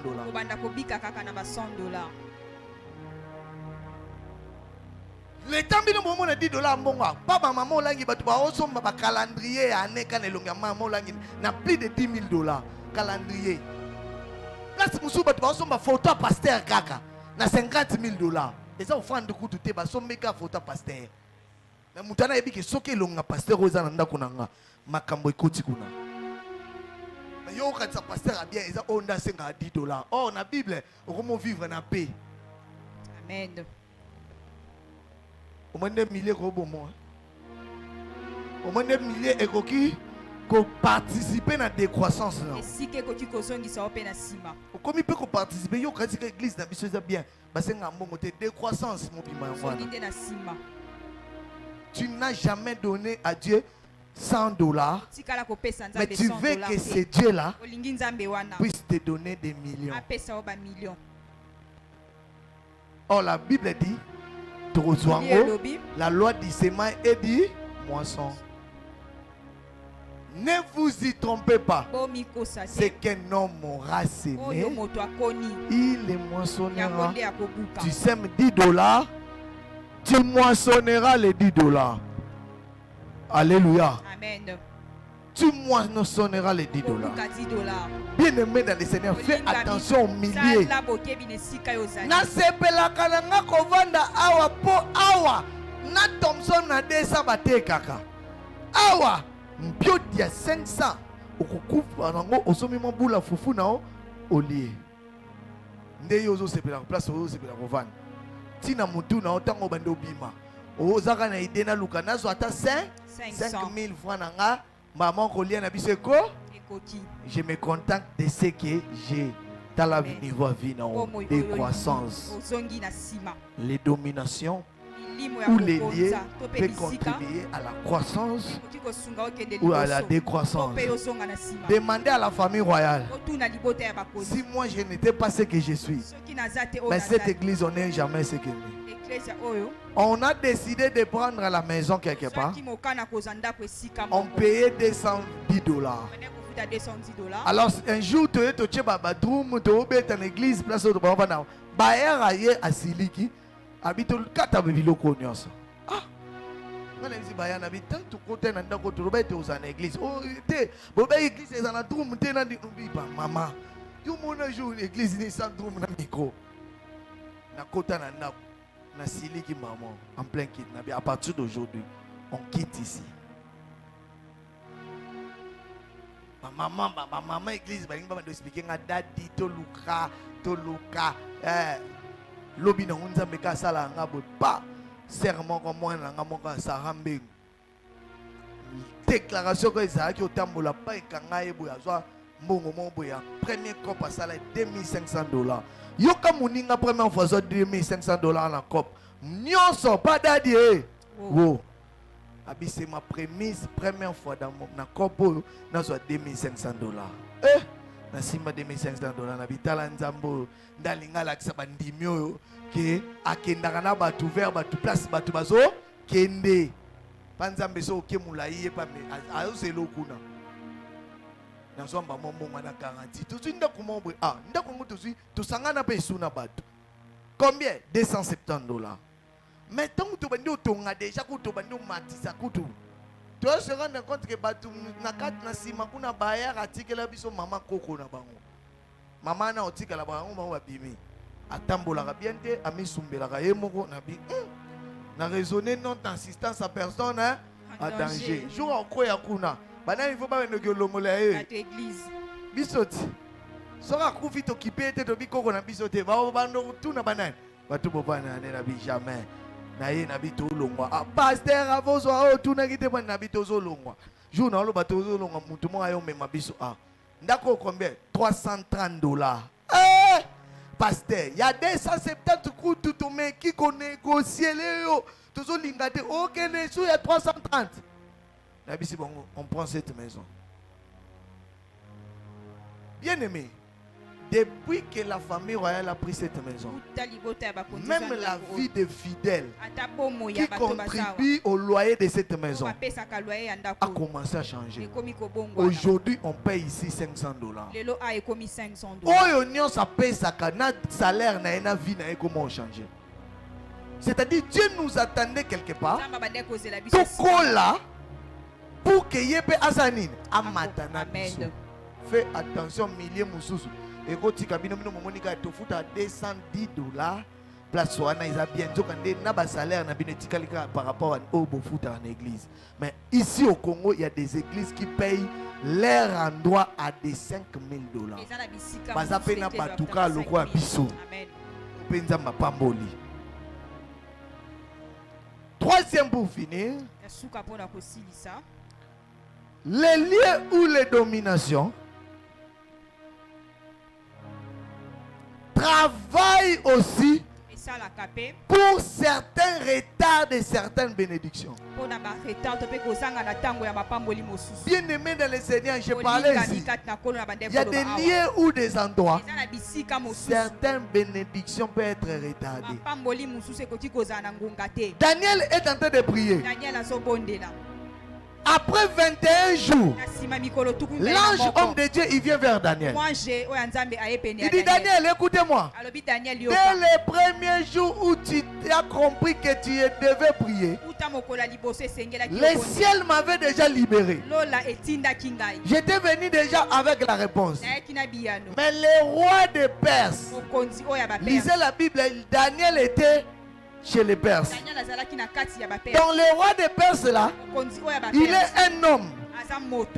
Le temps bino momo na $10 mbonga papa maman langi batu ba osomba ba calendrier année kana elonga maman langi na plus de $10,000 calendrier. Place musu bato ba somba photo pasteur kaka na 50 000 $. Et ça offrande de coup tout te ba sombeka photo pasteur. Na mutana yebi ke soke longa pasteur oza na ndako nanga makambo ekoti kuna. Na yo ka sa pasteur a bien eza onda senga $10. Oh na Bible okomo vivre na paix. Amen. Au moins des milliers de bonbons. Au moins des milliers et qui participer à la décroissance. Et si que tu kozongi sa open asima. Comme il peut participer, yo quand l'église n'a pas bien. Bah c'est un bon côté décroissance mon bima. Tu n'as jamais donné à Dieu $100. Mais tu veux que ce Dieu là puisse te donner des millions. Or la Bible dit la loi du sémin et du moisson. Ne vous y trompez pas. C'est qu'un homme aura semé, il les moissonnera. Tu sèmes $10, tu moissonneras les $10. Alléluia. Amen. Tu moissonneras les $10. Bien aimé dans le Seigneur, fais attention aux milliers. Na sepela kalanga kovanda awa po awa. Na Thompson na desa bate kaka. Awa mpio dia 500. Okukufa nango osomi mabula fufu nao olie. Nde yozo sepela place ozo sepela kovanda. Tina mutu na otango bando bima. Ozaka na idena luka nazo ata 5,000 francs nanga. Maman kolia na biso eko. Je me contente de ce que j'ai dans la niveau à vie, des croissances, les dominations ou les liens peuvent contribuer à la croissance ou à la décroissance. Demandez à la famille royale si moi je n'étais pas ce que je suis. Mais cette église, on n'est jamais ce qu'elle est. On a décidé de prendre la maison quelque part. On payait $210. Alors un jour tu es toché babadoum tu es dans l'église place de bavana baer aye asiliki habito kata biloko nyonso ah ngana nzi baya na bitan tu kote na ndako tu robete aux église oh te bobe église eza na drum te na biba mama yo mona jour l'église ni sans drum na micro na kota na ndako na siliki maman en plein kidnapping. À partir d'aujourd'hui on quitte ici. Maman église balinga ba expliquer nga dadi to luka lobi na nzambe ka sala nga bo pa serment comme moi na nga monka sarambe déclaration ko ezaki otambola pa ekanga ebo ya zwa mbongo mombo ya premier cop asala $2,500 yoka muninga première fois zo $2,500 na cop nyonso pas dadi wo abi c'est ma première fois dans mon corps na soit $2,500 na sima $2,500 na bitala nzambo ndalinga la kisa bandimio ke akendaka na batu vers batu place batu bazo kende panzambe so ke mulaye pa me azelo kuna na zomba mombonga na 40 tout ndako mombo ndako ngo tout sangana pe suna batu combien $270. Mais tant que tu as déjà matisa kutu, tu se rendre compte que batu na kat na sima kuna baya article la biso mama koko na bango. Mama na otika la bango ma bimi. Atambola bien te ami sumbela ka yemoko na bi. Na raisonner non assistance à personne à danger. Jour en koya kuna. Bana il faut pas ne lomola église. Bisoti. Sora kufi to kipete to bikoko na bisote. Ba bando tuna banane. Batu bopana na bi jamais. Naye nabito longwa pasteur avozo tuna kite pa nabito zo longwa jour na lo bato zo longwa mutu mo ayo mema biso ndako combien $330 pasteur ya 270 kutu to me qui ko négocier le to zo lingate okene sou ya 330 nabisi bongo on prend cette maison bien aimé. Depuis que la famille royale a pris cette maison, même la vie des fidèles qui contribuent au loyer de cette maison a commencé à changer. Aujourd'hui, on paye ici $500. Oh, ça paye ça, notre salaire n'a vie n'a comment changer. C'est-à-dire Dieu nous attendait quelque part. Tout là pour que yebe azanin amatana biso. fait attention, milliers moussousou. Et quand tu as monika to fout à $210. Place wana ils a bien quand na ba salaire na binetika par rapport au beau foot en église. Mais ici au Congo, il y a des églises qui payent leur endroit à des $5,000. Baza pe na batuka lokwa biso. Penza mapamboli. Troisième pour finir, les lieux où les dominations travaillent aussi pour certains retards de certaines bénédictions. Bien aimé dans le Seigneur, je parlais ici. Il y a des lieux ou des endroits, certaines bénédictions peuvent être retardées. Daniel est en train de prier. Après 21 jours, l'ange homme de Dieu, il vient vers Daniel. Il dit, Daniel, écoutez-moi. Dès les premiers jours où tu as compris que tu devais prier, le ciel m'avait déjà libéré. J'étais venu déjà avec la réponse. Mais le roi de Perse, lisez la Bible, Daniel était chez les Perses. Donc le roi de Perse là, il est un homme.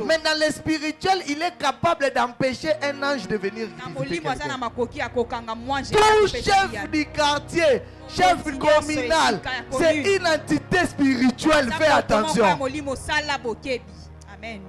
Mais dans le spirituel, il est capable d'empêcher un ange de venir visiter quelqu'un. Tout chef du quartier, chef communal, c'est une entité spirituelle. Fais attention. Amen.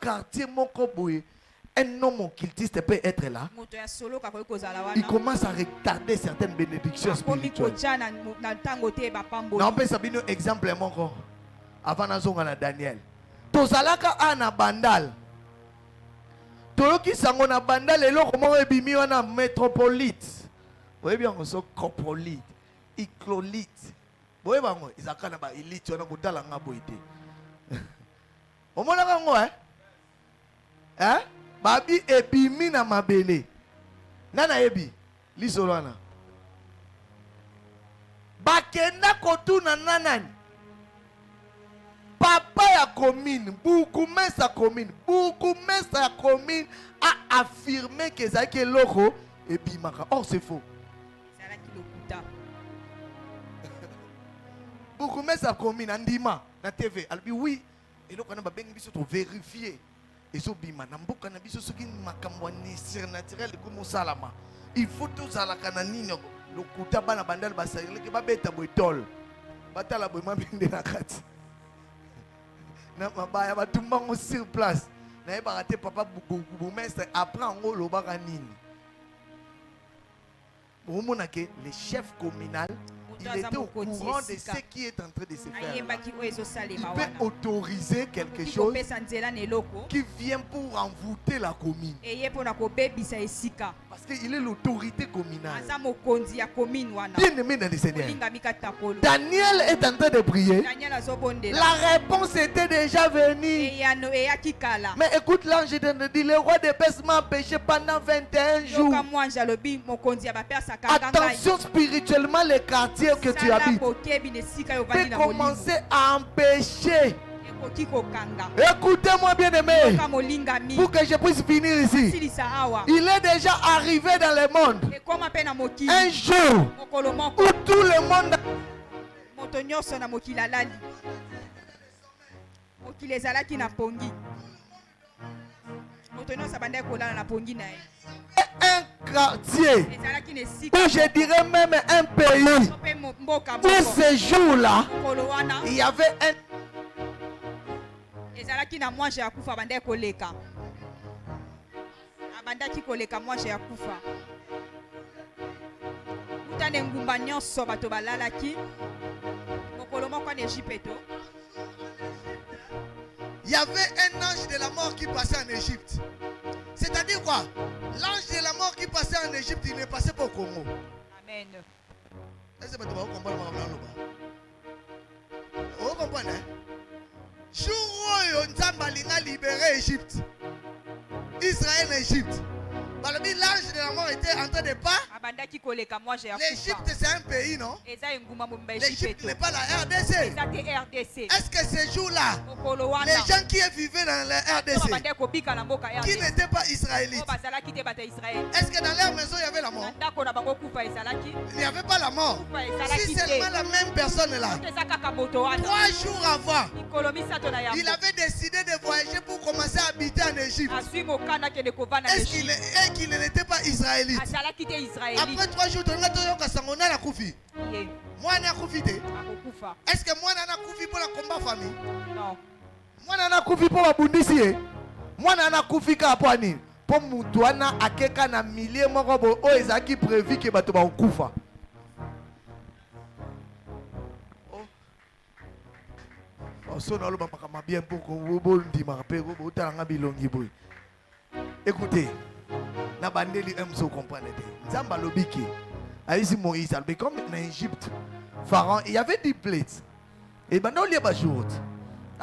Quartier Mokoboé, un homme occultiste peut être là. Il commence à retarder certaines bénédictions spirituelles. On peut savoir un exemple avant de Daniel. Tozalaka ana bandal. Toloki sango na bandal et l'autre comment ebimi wana métropolite. Vous voyez bien on so coprolite, iclolite. Vous voyez bien ils akana ba elite wana kodala ngaboité. Au moins là, hein? Babi ebimi na mabele. Nana ebi. Lisolana. Bakenda kotuna nanani. Papa ya commune, Boukoumès à commune a affirmé que Zaki Loko ebimaka. Or c'est faux. Boukoumès à commune andima na TV. Albi oui. Et là, on a besoin de vérifier. Et so bima na mboka na biso soki makambo ni surnaturel comme salama. Il faut tous à la cananine le kuta bana bandal basayele ke babeta boitol. Batala boima binde na kati. Na mabaya batumba ngo sur place. Na e baraté papa boumestre apprend ngo lobaka nini. Bon mona ke le chef communal il était au courant de ce qui est en train de se faire. Il peut autoriser quelque chose qui vient pour envoûter la commune. Parce qu'il est l'autorité communale. Bien aimé dans le Seigneur. Daniel est en train de prier. La réponse était déjà venue. Mais écoute, l'ange dit, le roi de Perse m'a empêché pendant 21 jours. Attention spirituellement, les quartiers que tu habites peut commencer à empêcher. Écoutez-moi bien aimé, pour que je puisse finir ici. Il est déjà arrivé dans le monde un jour où tout le monde un quartier, ou je dirais même un pays, où ce jour-là, il y avait un il y avait un ange de la mort qui passait en Égypte. C'est-à-dire quoi? L'ange de la mort qui passait en Égypte, il ne passait pas au Congo. Amen. Est-ce que tu vas comprendre Vous comprenez? Jour où Nzamba a libéré l'Égypte, Israël et l'Égypte. L'ange de la mort était en train de pas. L'Égypte c'est un pays, non? L'Égypte n'est pas la RDC. Est-ce que ces jours-là, les gens qui vivaient dans la RDC, qui n'étaient pas israélites, est-ce que dans leur maison il y avait la mort? Il n'y avait pas la mort. Si seulement la même personne est là, 3 jours avant, il avait décidé de voyager pour commencer à habiter en Égypte. Est-ce qu'il n'était pas israélite? Après 3 jours, tu as Koufi. Moi, je Koufi. Est-ce que moi, je Koufi pour la combat famille? Non. Moi, je Koufi pour la bundisi. Moi, je Koufi pour la pour Moutouana, Akeka, na milliers de gens qui prévu que tu vas Koufa. Écoutez, na bandeli emso comprendre. Nzamba lobiki. Aïsi Moïse, mais comme en Égypte, Pharaon, il y avait 10 plates. Et maintenant il y a pas jour.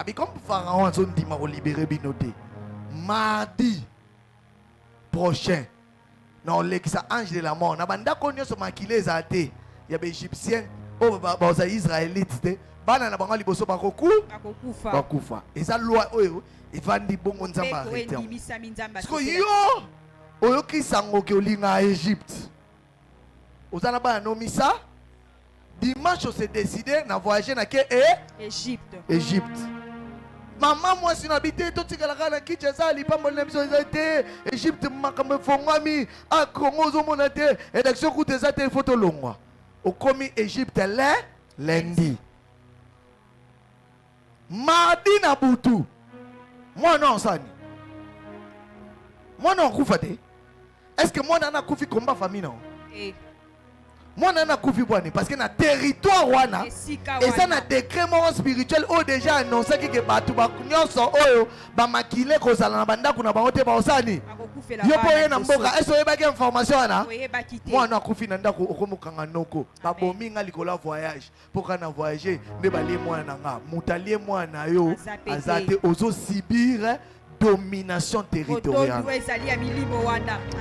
Mais comme Pharaon a dit m'a libéré binoté. Mardi prochain. Non, l'ex ange de la mort. Na banda konyo so makile zaté. Il y a des Égyptiens, oh ba Israélites. Bana na bango liboso bakufa. Et ça loi oyo il va ndi bongo nzamba arrêter. Parce que yo oyo ki sango ke olinga Égypte. Ozana ba nomisa dimanche on s'est décidé na voyager na ke Égypte. Maman moi si n'habité tout tika la na Kinshasa lipambo na biso ezate Égypte makambe fongami a Congo zo monate et d'action coûte ezate photo longwa. Au komi Égypte lundi. Mardi na butu. Moi non sani. Moi non koufate. Est-ce que moi nana koufi combat famille non? Moi nana koufi boani parce que na territoire wana et ça na décret moral spirituel o déjà annoncé que batu ba nyonso oyo ba makile ko sala na banda kuna ba hote ba osani. Yo boye na mboka est-ce que ba ke information wana? Moi na koufi na ndako okomukanga noko. Ba bominga likola voyage pour kana voyager ne ba lié moi na nga. Mutalie moi na yo azate ozo Sibir domination territoriale.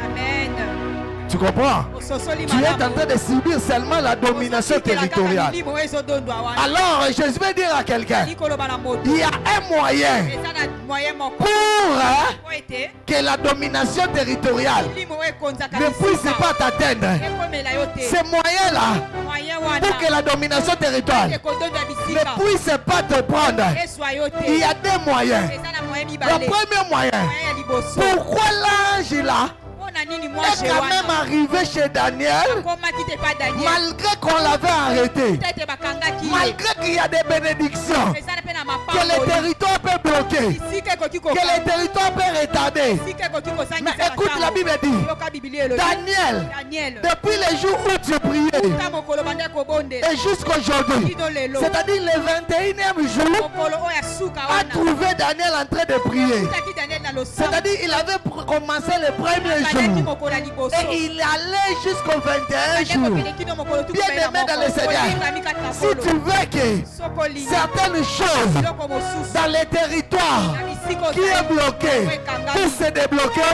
Amen. Tu comprends? Tu es en train de subir seulement la domination territoriale. Alors, je vais dire à quelqu'un, il y a un moyen pour que la domination territoriale ne puisse pas t'atteindre. Ce moyen-là, pour que la domination territoriale ne puisse pas te prendre, il y a 2 moyens. Le premier moyen, pourquoi l'ange là est quand même arrivé chez Daniel malgré qu'on l'avait arrêté, malgré qu'il y a des bénédictions, que le territoire peut bloquer, que le territoire peut retarder. Mais écoute, la Bible dit, Daniel, depuis le jour où tu priais et jusqu'aujourd'hui, c'est-à-dire le 21e jour, a trouvé Daniel en train de prier. C'est-à-dire il avait commencé le premier jour et il allait jusqu'au 21 jour. Bien aimé dans le Seigneur, si tu veux que certaines choses dans les territoires qui est bloqué puissent se débloquer,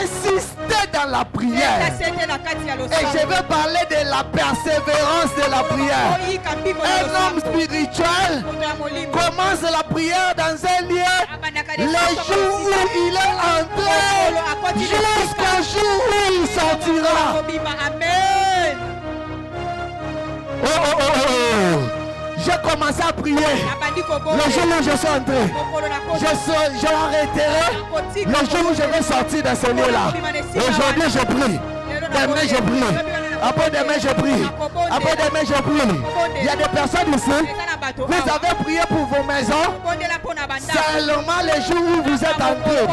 insistez dans la prière. Et je vais parler de la persévérance de la prière. Un homme spirituel commence la prière dans un lieu le jour où il est entré jusqu'au jour où il sortira. Amen. Oh. J'ai commencé à prier. Le jour où je suis entré, je arrêterai le jour où je vais sortir de ce lieu-là. Aujourd'hui, je prie. Demain, je prie. Après demain, je prie. Après demain, je prie. Il y a des personnes ici. Vous avez prié pour vos maisons. Seulement les jours où vous êtes entrés.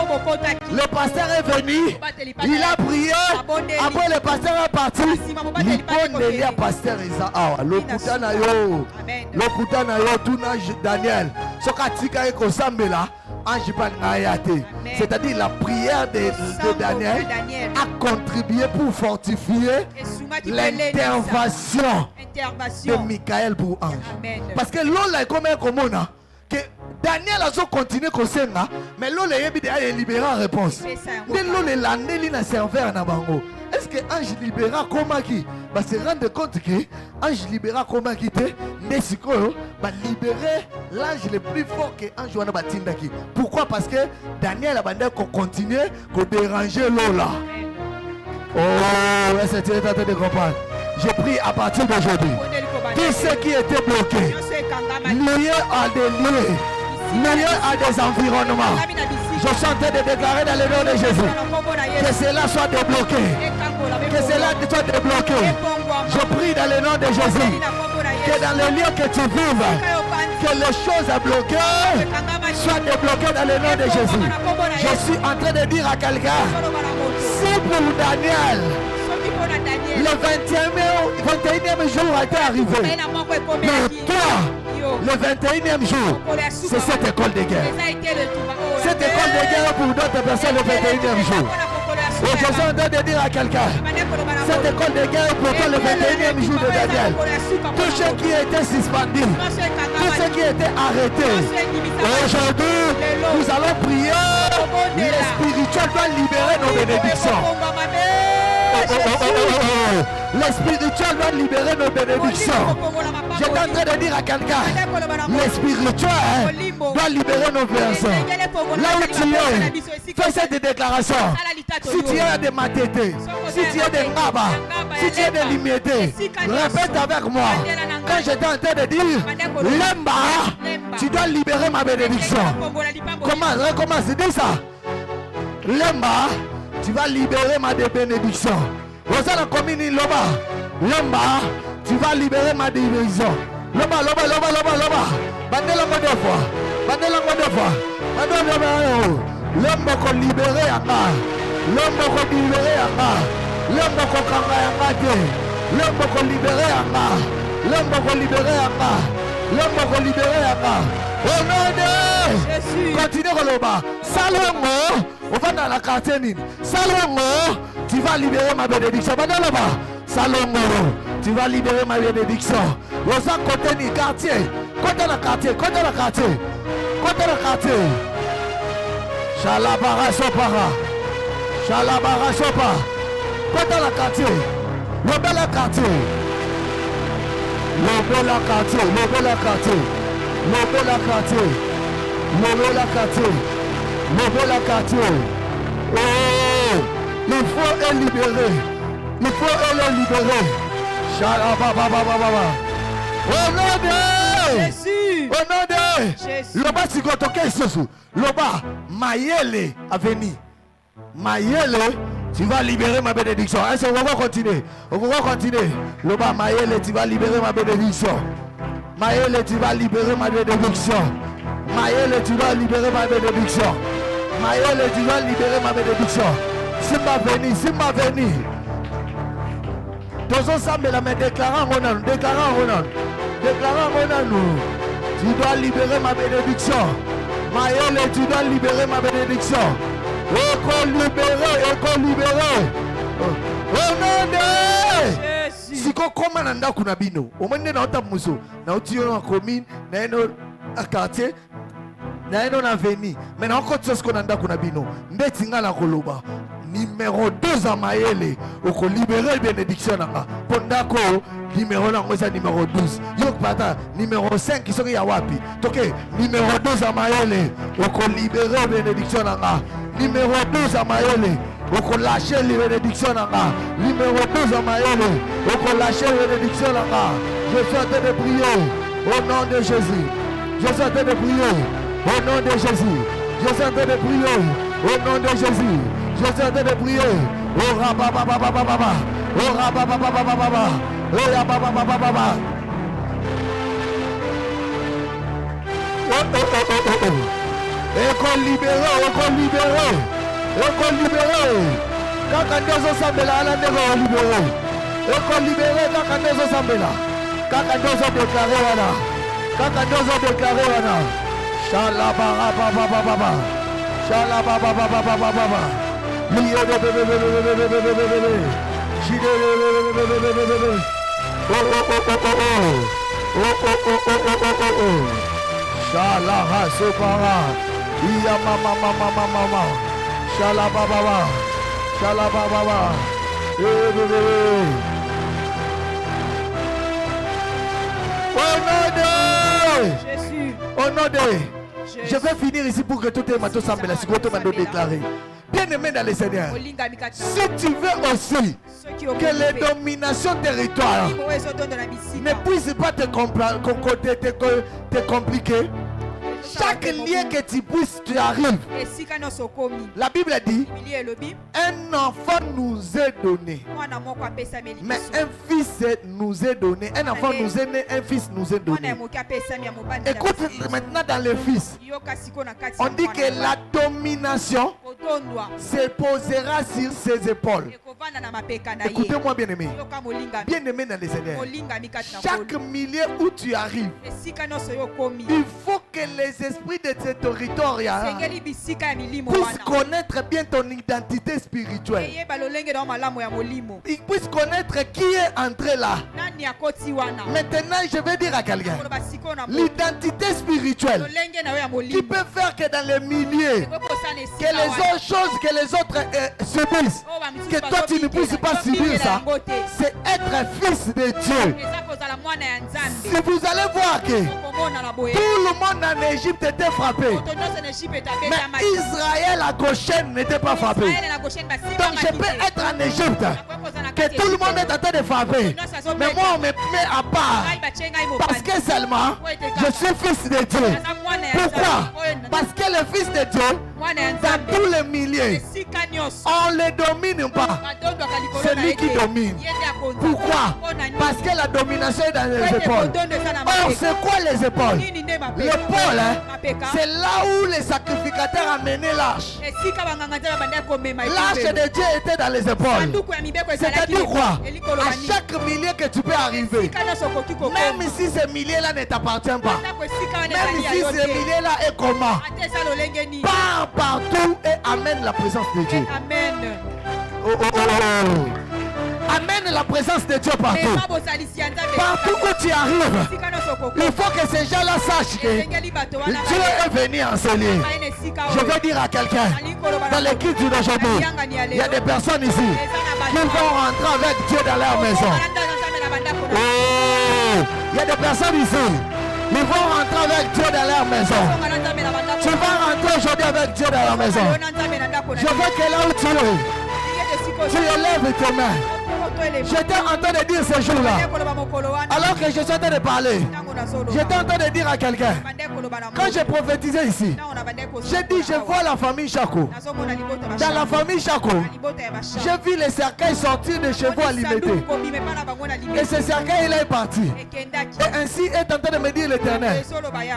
Le pasteur est venu. Il a prié. Après, le pasteur est parti. Il a pasteur Isa. L'okutana yo. L'okutana yo. Tuna Daniel. Sokatika eko sambela. ange Palingayate. C'est-à-dire la prière de Daniel a contribué pour fortifier l'intervention de Michael pour ange. Parce que l'on est comme un commune. Que Daniel a continué comme ça, mais l'on est libéré en réponse. Mais l'on est l'année na serveur na bango. Est-ce que ange libéra comment qui va se rendre compte que ange libéra comment qui te Nesiko va libérer l'ange le plus fort que ange wana batindaki. Pourquoi? Parce que Daniel a bandé qu'on continue qu'on déranger Lola. Oh, est-ce que tu es en train de comprendre? Je prie à partir d'aujourd'hui. Tous ceux qui étaient bloqués, liés à des lieux, liés à des environnements, je suis en train de déclarer dans le nom de Jésus que cela soit débloqué. Que cela soit débloqué. Je prie dans le nom de Jésus que dans les lieux que tu vives, que les choses bloquées soient débloquées dans le nom de Jésus. Je suis en train de dire à quelqu'un, si pour Daniel, le 21e jour a été arrivé, mais toi, le 21e jour, c'est cette école de guerre. Cette école de guerre pour d'autres personnes le 21e jour. Et je suis en train de dire à quelqu'un, cette école de guerre pour toi le 21e jour de Daniel. Tous ceux qui étaient suspendus, tous ceux qui étaient arrêtés, aujourd'hui, nous allons prier. Le spirituel doit libérer nos bénédictions. Le spirituel doit libérer nos bénédictions. J'étais en train de dire à quelqu'un, le spirituel doit libérer nos personnes. Là où tu es, fais cette déclaration. Si tu es de Matété, si tu es de Ngaba, si tu es de Limité, répète avec moi. Quand j'étais en train de dire, Lemba, tu dois libérer ma bénédiction. Comment? Recommence, dis ça. Lemba, tu vas libérer ma bénédiction. Rosana Komini Loba. Lemba, tu vas libérer ma bénédiction. Loba. Bandela mo deux fois. Lemba ko libérer Anga. Lemba ko libérer Anga. Lemba ko kanga Anga te. Lemba ko libérer Anga. Lemba ko libérer Anga. Lemba ko libérer Anga. Au nom de Jésus. Continue Koloba. Salongo. On va dans la quartier. Salongo, tu vas libérer ma bénédiction. Salongo, tu vas libérer ma bénédiction. Rosa côté ni quartier. Côté la quartier. Shalabara sopara. Côté la quartier. Le bel quartier. Oh, il faut les libérer. Au nom de Jésus. Au nom de Jésus. Loba sikotoke isosu. Loba Mayele a venu. Mayele, tu vas libérer ma bénédiction. Est-ce qu'on va continuer? On va continuer. Loba Mayele, tu vas libérer ma bénédiction. Mayele, tu vas libérer ma bénédiction. Mayele, tu vas libérer ma bénédiction. Mayele, tu vas libérer ma bénédiction. Simba veni. Tous ensemble, mais déclarant Ronan. Tu dois libérer ma bénédiction. Mayele, tu dois libérer ma bénédiction. Eko libéré. Au nom de Jésus. Siko koma na ndaku na bino. Omende na ota muso. Na otiyo na commune, na eno a quartier. Na eno na veni. Mais na oko tsosko na ndaku na bino. Ndeti ngala koloba. Numéro 2 à Mayele. Oko libérer bénédiction nanga. Pondako numéro nango ça numéro 12. Yok pata numéro 5 qui sont ya wapi. Toke numéro 2 à Mayele. Oko libérer bénédiction nanga. Numéro 12 à Mayele. Oko lâcher les bénédictions nanga. Numéro 12 à Mayele. Oko lâcher les bénédictions nanga. Je suis en train de prier au nom de Jésus. Je suis en train de prier au nom de Jésus. Je suis en train de prier au nom de Jésus. Je suis en train de prier. Oh rababababababa. Oh rabababababa. Oh rabababababa. École libérée. Kaka ndozo sambela ala ndeko libéré. École libérée kaka ndozo sambela. Kaka ndozo déclaré wana. Shalababa. Shalababa. Shalaha Sopara. Iya mama. Shalababa. Jésus. Au nom de je vais finir ici pour que tout est matos semble la sécurité m'a déclaré. Bien-aimé dans le Seigneur, si tu veux aussi que les dominations territoriales ne puissent pas te compliquer, chaque lien que tu puisses, tu arrives. La Bible dit, un enfant nous est donné, mais un fils nous est donné. Un enfant nous est né, un fils nous est donné. Écoute, maintenant dans le fils, on dit que la domination se posera sur ses épaules. Écoutez-moi bien aimé. Bien aimé dans les Seigneur. Chaque milieu où tu arrives, il faut que les esprits de ce territoire puissent connaître bien ton identité spirituelle. Ils puissent connaître qui est entré là. Maintenant, je vais dire à quelqu'un, l'identité spirituelle qui peut faire que dans les milieux, que les autres choses que les autres subissent, que toi tu ne puisses pas subir ça, c'est être fils de Dieu. Si vous allez voir que tout le monde en Égypte était frappé, mais Israël à Goshen n'était pas frappé. Donc je peux être en Égypte, que tout le monde est en train de frapper, mais moi on me met à part, parce que seulement je suis fils de Dieu. Pourquoi? Parce que le fils de Dieu, dans tous les milieux, on ne le domine pas, c'est lui qui domine. Pourquoi? Parce que la domination est dans les épaules. Or c'est quoi les épaules? L'épaule, c'est là où les sacrificateurs amenaient l'arche. L'arche de Dieu était dans les épaules. C'est-à-dire quoi? À chaque milieu que tu peux arriver, même si ce milieu-là ne t'appartient pas, même si ce milieu-là est comment, pars partout et amène la présence de Dieu. Amen. Amène la présence de Dieu partout. Partout où tu arrives, il faut que ces gens-là sachent que Dieu est venu enseigner. Je veux dire à quelqu'un, dans l'équipe d'aujourd'hui, il y a des personnes ici qui vont rentrer avec Dieu dans leur maison. Oh, il y a des personnes ici, ils vont rentrer avec Dieu dans leur maison. Tu vas rentrer aujourd'hui avec Dieu dans la maison. Je veux que là où tu es, tu élèves tes mains. J'étais en train de dire ce jour-là, alors que je suis en train de parler, j'étais en train de dire à quelqu'un, quand j'ai prophétisé ici, j'ai dit je vois la famille Chako. Dans la famille Chako, j'ai vu les cercueils sortir de chevaux alimentés. Et ce cercueil il est parti. Et ainsi est en train de me dire l'Éternel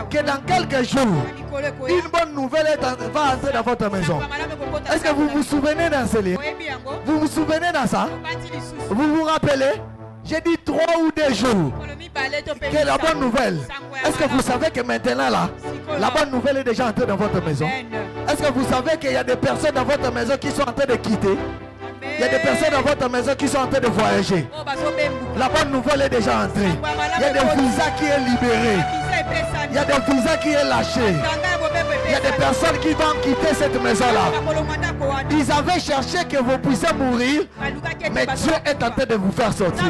que dans quelques jours, une bonne nouvelle va entrer dans votre maison. Est-ce que vous vous souvenez dans ce livre? Vous vous souvenez dans ça? Vous vous rappelez? J'ai dit 3 ou 2 jours que la bonne nouvelle. Est-ce que vous savez que maintenant là, la bonne nouvelle est déjà entrée dans votre maison? Est-ce que vous savez qu'il y a des personnes dans votre maison qui sont en train de quitter? Il y a des personnes dans votre maison qui sont en train de voyager. La bonne nouvelle est déjà entrée. Il y a des visas qui est libéré. Il y a des visas qui est lâché. Il y a des personnes qui vont quitter cette maison-là. Ils avaient cherché que vous puissiez mourir, mais Dieu est en train de vous faire sortir.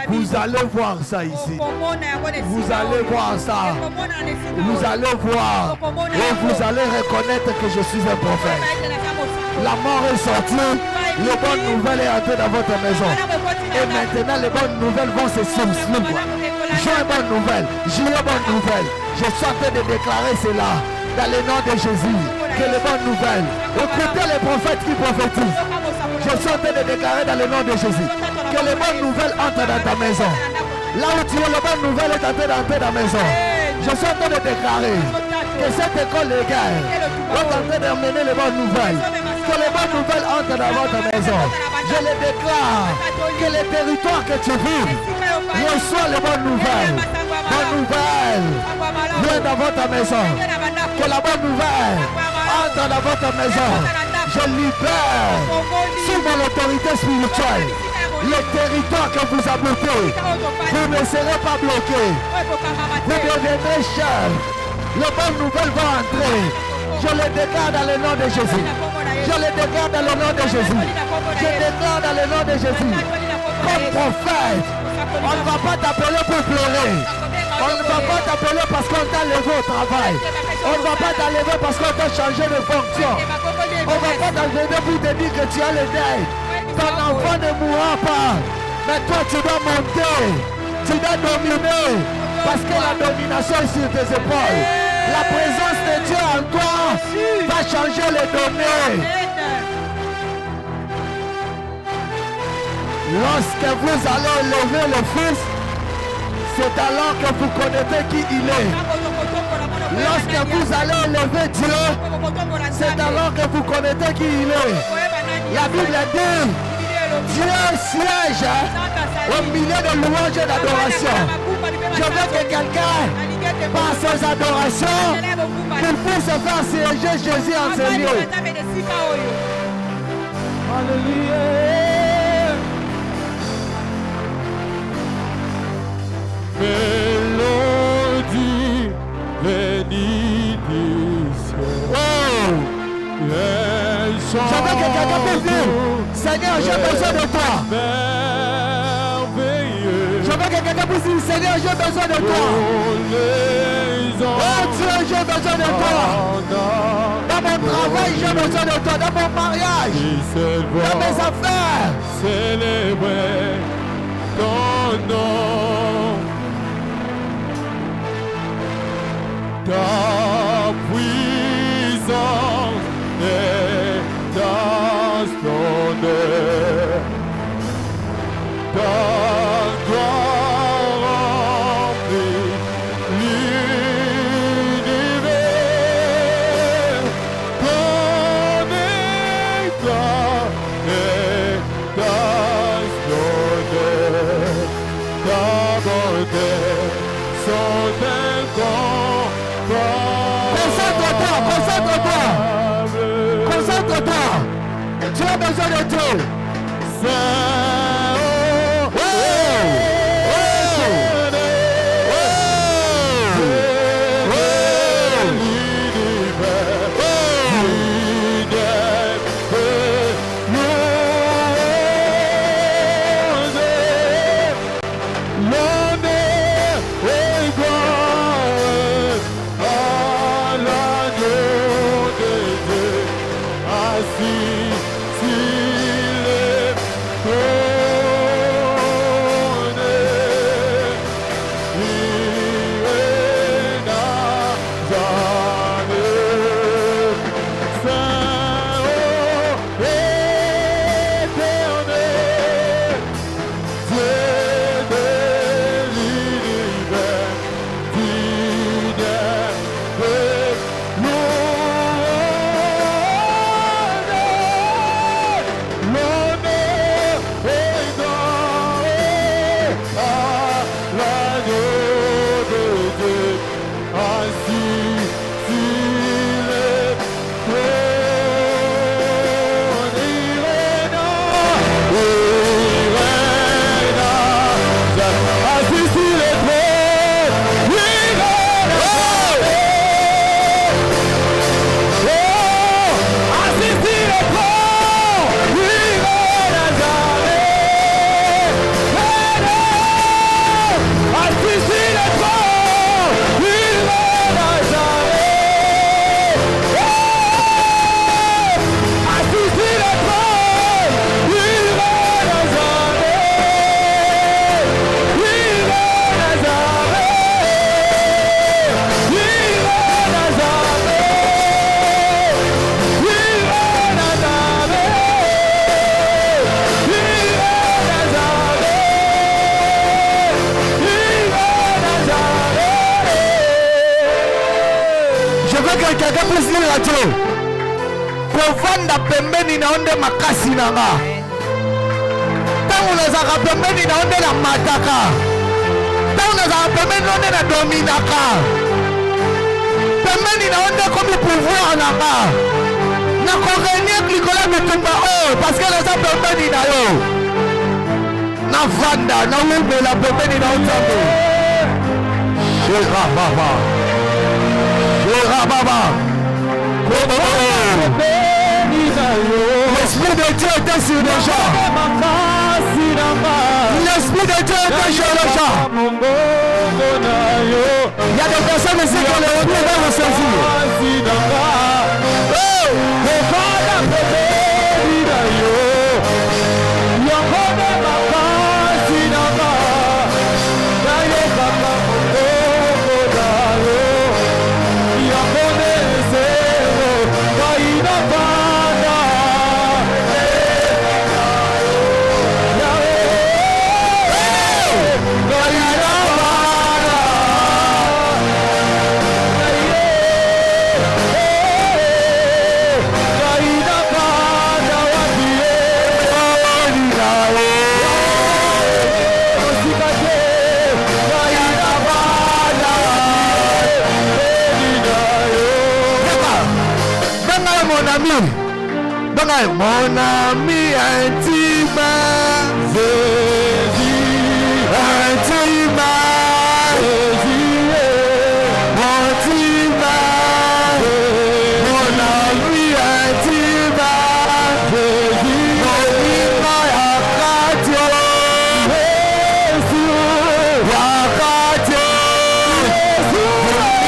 Vous allez voir ça ici. Vous allez voir ça. Vous allez voir. Et vous allez reconnaître que je suis un prophète. La mort est sortie. Les bonnes nouvelles est entrée dans votre maison. Et maintenant, les bonnes nouvelles vont se suivre. J'ai une bonne nouvelle. J'ai une bonne nouvelle. Je suis en train de déclarer cela dans le nom de Jésus. Que les bonnes nouvelles. Écoutez les prophètes qui prophétisent. Je suis en train de déclarer dans le nom de Jésus. Que les bonnes nouvelles entrent dans ta maison. Là où tu es, les bonnes nouvelles est en train d'entrer dans ta maison. Je suis en train de déclarer que cette école légale est en train d'emmener les bonnes nouvelles. Que les bonnes nouvelles entrent dans votre maison. Je le déclare que les territoires que tu vis reçoivent les bonnes nouvelles. Bonnes nouvelles. Viens dans votre maison. Que la bonne nouvelle entre dans votre maison. Je libère sous mon autorité spirituelle les territoires que vous habitez. Vous ne serez pas bloqués. Vous deviendrez chers. La bonne nouvelle va entrer. Je les déclare dans le nom de Jésus. Je les déclare dans le nom de Jésus. Je déclare dans le nom de Jésus. Comme prophète, on ne va pas t'appeler pour pleurer. On ne va pas t'appeler parce qu'on t'a levé au travail. On ne va pas t'enlever parce qu'on t'a changé de fonction. On ne va pas t'enlever pour te dire que tu as le deuil. Ton enfant ne mourra pas. Mais toi tu dois monter. Tu dois dominer. Parce que la domination est sur tes épaules. La présence de Dieu en toi va changer les données. Lorsque vous allez élever le Fils, c'est alors que vous connaissez qui il est. Lorsque vous allez élever Dieu, c'est alors que vous connaissez qui il est. La Bible dit, Dieu siège au milieu de louanges et d'adoration. Je veux que quelqu'un, par ses adorations, qu'il puisse faire siéger Jésus en ce lieu. Alléluia. Mélodie bénie du ciel. Je veux que quelqu'un puisse dire, Seigneur, j'ai besoin de toi. Merveilleux. Je veux que quelqu'un puisse dire, Seigneur, j'ai besoin de toi. Oh Dieu, j'ai besoin de toi. Dans mon travail, j'ai besoin de toi. Dans mon mariage, dans mes affaires. Célébrer ton nom. Ta puissance et ta splendeur, ta gloire remplit l'univers, ton éclat et ta splendeur, ta bonté sont incomparables. Concentre-toi, concentre-toi. Concentre-toi. Tu as besoin de Dieu. Quelqu'un puisse dire à Dieu, kovanda pembeni na onde makasi nanga. Tango nazaka pembeni na onde na mataka. Tango nazaka pembeni na onde na dominaka. pembeni na onde comme pouvoir nanga na korenye klikola bitumba oh parce que les gens pembeni na yo na vanda na wubela pembeni na onzambe Shera baba l'esprit de Dieu était sur les gens. L'esprit de Dieu était sur les gens. Il y a des personnes ici qui ont l'esprit de vous saisir. Mon ami intime, Jésus, intime, Jésus, intime, mon ami intime, Jésus, mon yakatio, Jésus, yakatio, Jésus, yakatio,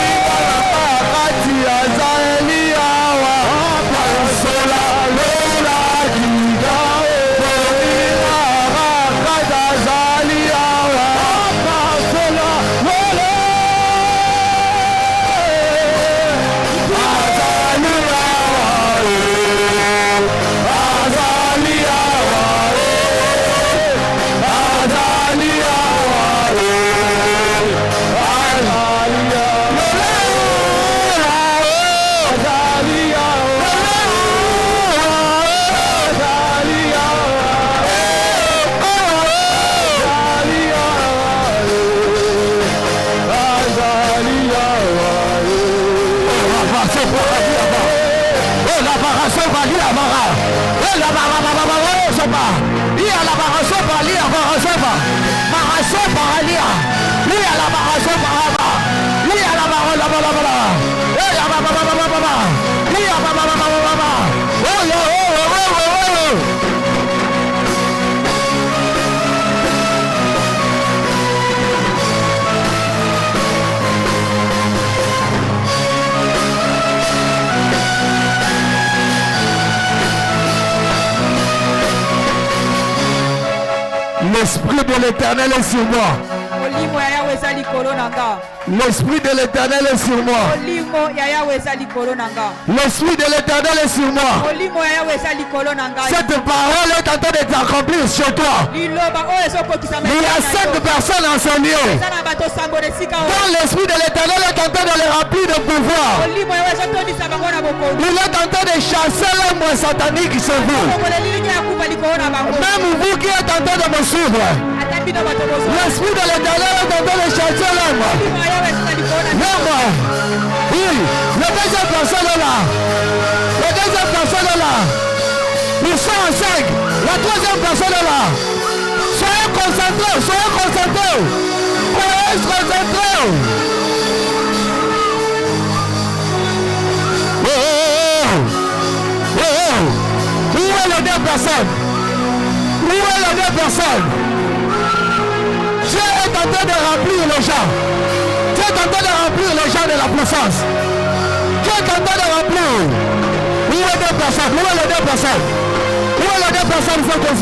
L'esprit de l'Éternel est sur moi. L'esprit de l'Éternel est sur moi. L'esprit de l'Éternel est sur moi. Cette parole est en train de t'accomplir sur toi. Il y a 5 personnes enseignées. Quand l'esprit de l'Éternel est en train de les remplir de pouvoir. Il est en train de chasser l'homme satanique sur vous. Même vous qui êtes en train de me suivre. L'esprit de l'Éternel est en train de chasser l'homme. Oui, la deuxième personne est là. La deuxième personne est là. Ils sont en 5. La troisième personne est là. Soyez concentrés, soyez concentrés. Soyez concentrés. Où est la dernière personne? Où est la dernière personne? Dieu est en train de remplir les gens. Dieu est en train de remplir les gens de la puissance. Dieu est en train de remplir. Où est la personne? Où est la dernière personne? Où est la dernière personne? Il faut que je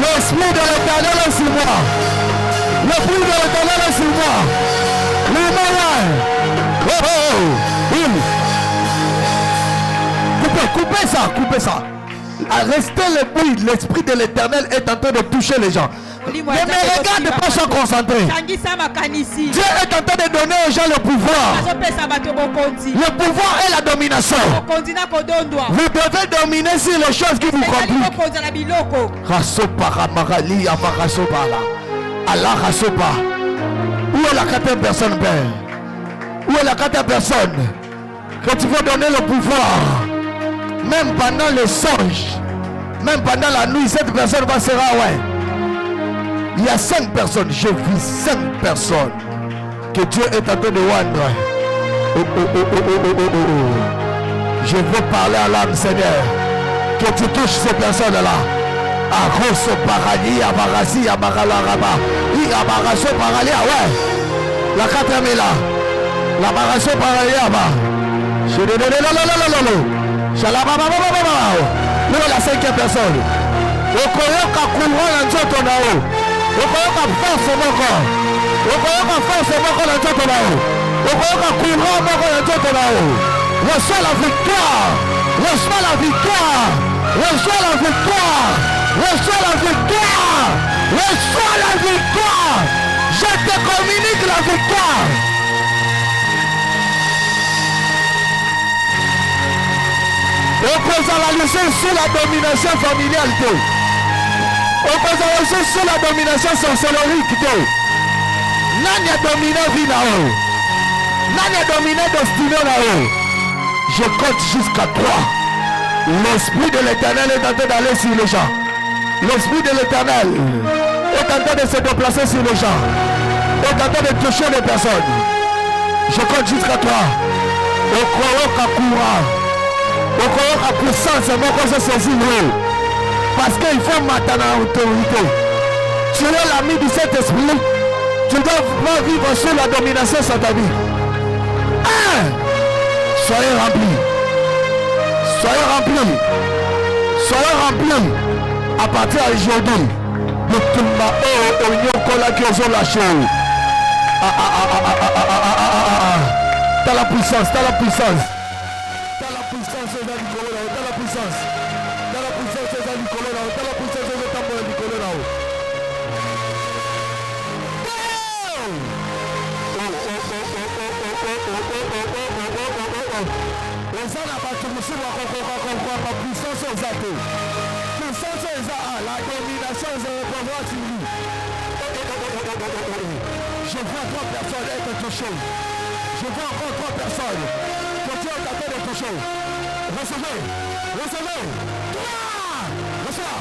l'esprit de l'Éternel est sur moi. L'esprit de l'Éternel est sur moi. Coupez ça, coupez ça. Restez le bruit. L'esprit de l'Éternel est en train de toucher les gens. Ne me regarde pas, sois concentré. Dieu est en train de donner aux gens le pouvoir. Le pouvoir est la domination. Vous devez dominer sur les choses qui vous compliquent. Allah Rasopa. Où est la quatrième personne, Père? Où est la quatrième personne? Que tu veux donner le pouvoir. Même pendant les songes, même pendant la nuit, cette personne va se rendre. Ouais. Il y a 5 personnes. J'ai vu 5 personnes que Dieu est en train de rendre. Je veux parler à l'âme, Seigneur. Que tu touches ces personnes-là. Arroso parali, abarasi, abaralaraba. Abaraso parali, ouais. La quatrième est là. L'abaraso parali, là-bas. Nous la 5e personne. Okoyoka courant na nzoto na o. Okoyoka force moko. Okoyoka force moko na nzoto na o. Okoyoka courant moko na nzoto na o. Reçois la victoire. Reçois la victoire. Reçois la victoire. Reçois la victoire. Reçois la victoire. Je te communique la victoire. On peut analyser sur la domination familiale. On peut analyser sur la domination sorcellerie. Nani a dominé vie là-haut. Nani a dominé destinée là-haut. Je compte jusqu'à 3. L'esprit de l'Éternel est en train d'aller sur les gens. L'esprit de l'Éternel est en train de se déplacer sur les gens. Est en train de toucher les personnes. Je compte jusqu'à 3. Au courant. Au courant puissance, c'est moi qu'on se saisit. Parce qu'il faut maintenant l'autorité. Tu es l'ami du Saint-Esprit. Tu dois pas vivre sous la domination sur ta vie. Soyez remplis. Soyez remplis. Soyez remplis. À partir d'aujourd'hui, de tout le monde qui ont lâché. T'as la puissance, t'as la puissance. T'as la puissance, t'as la puissance. T'as la puissance, t'as la puissance, t'as la puissance, la domination est pouvoir sur lui. Je vois 3 personnes être touchées. Je vois encore 3 personnes. Que Dieu est en train de toucher. Recevez. Reçois.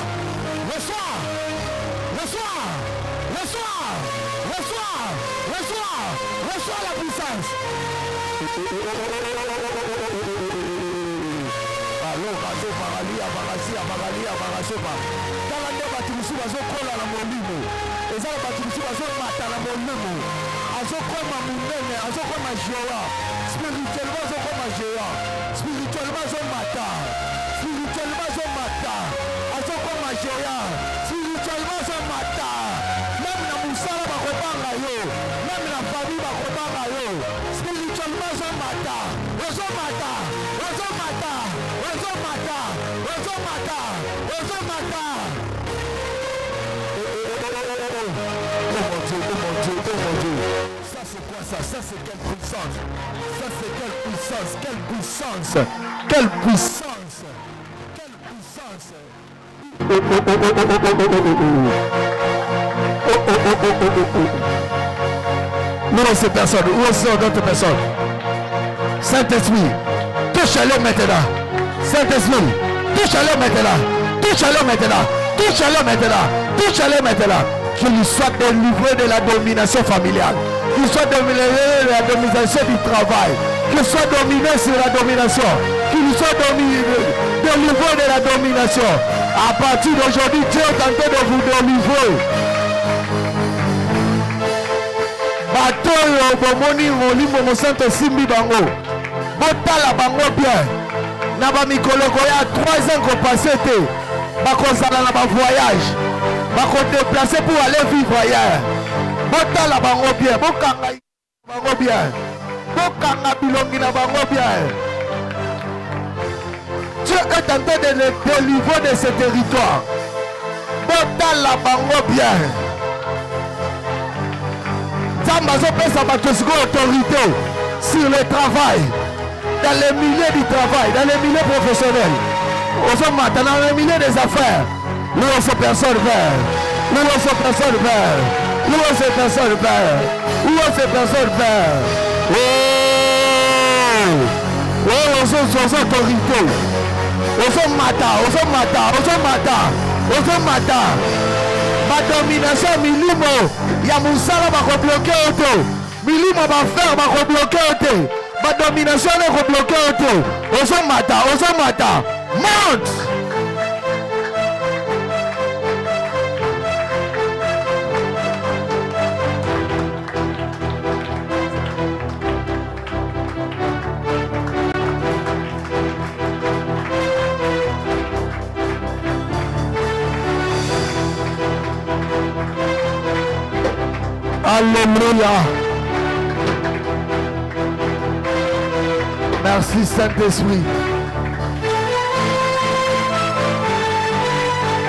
Reçois la puissance. Alors, razo parali, abarasopa. Dans la neba tumusu bazo kola na molimo. Ezala batumusu bazo mata na molimo. Azo koma munene, azo koma géant. Spirituellement azo koma géant. Spirituellement azo mata. Azo koma géant. Spirituellement azo mata. Même na musala bakobanga yo. Même na famille bakobanga yo. Spirituellement azo mata. Ça c'est quoi ça? Ça c'est quelle puissance? Ça c'est quelle puissance? Quelle puissance? Quelle puissance? Quelle puissance? Où est ces personnes? Où sont d'autres personnes? Saint-Esprit, touche-le maintenant. Saint-Esprit, touche-le maintenant. Qu'il soit délivré de la domination familiale. Qu'il soit délivré de la domination du travail. Qu'il soit dominé sur la domination. Qu'il soit délivré de la domination. À partir d'aujourd'hui, Dieu est en train de vous délivrer. Batoyo bomoni molimo mosanto simbi bango. Botala bango bien. Na ba mikoloko ya 3 ans qu'on passé te. Bakozala na ba voyage. Bako déplacer pour aller vivre ailleurs. Botala bango bien. Bokanga bango bien. Bokanga bilongi na bango bien. Dieu est en train de le délivrer de ce territoire. Botala bango bien. Zambazo pesa batosiko autorité sur le travail, dans les milieux du travail, dans les milieux professionnels, dans les milieux des affaires. Nous on se personne vers. Oh Oh, aux autorités. Aux mata. Ma domination, milimo. Ya musala va rebloquer auto. Milimo va faire, va rebloquer auto. Ma domination va rebloquer auto. Aux mata. Monte. Alléluia. Merci Saint-Esprit.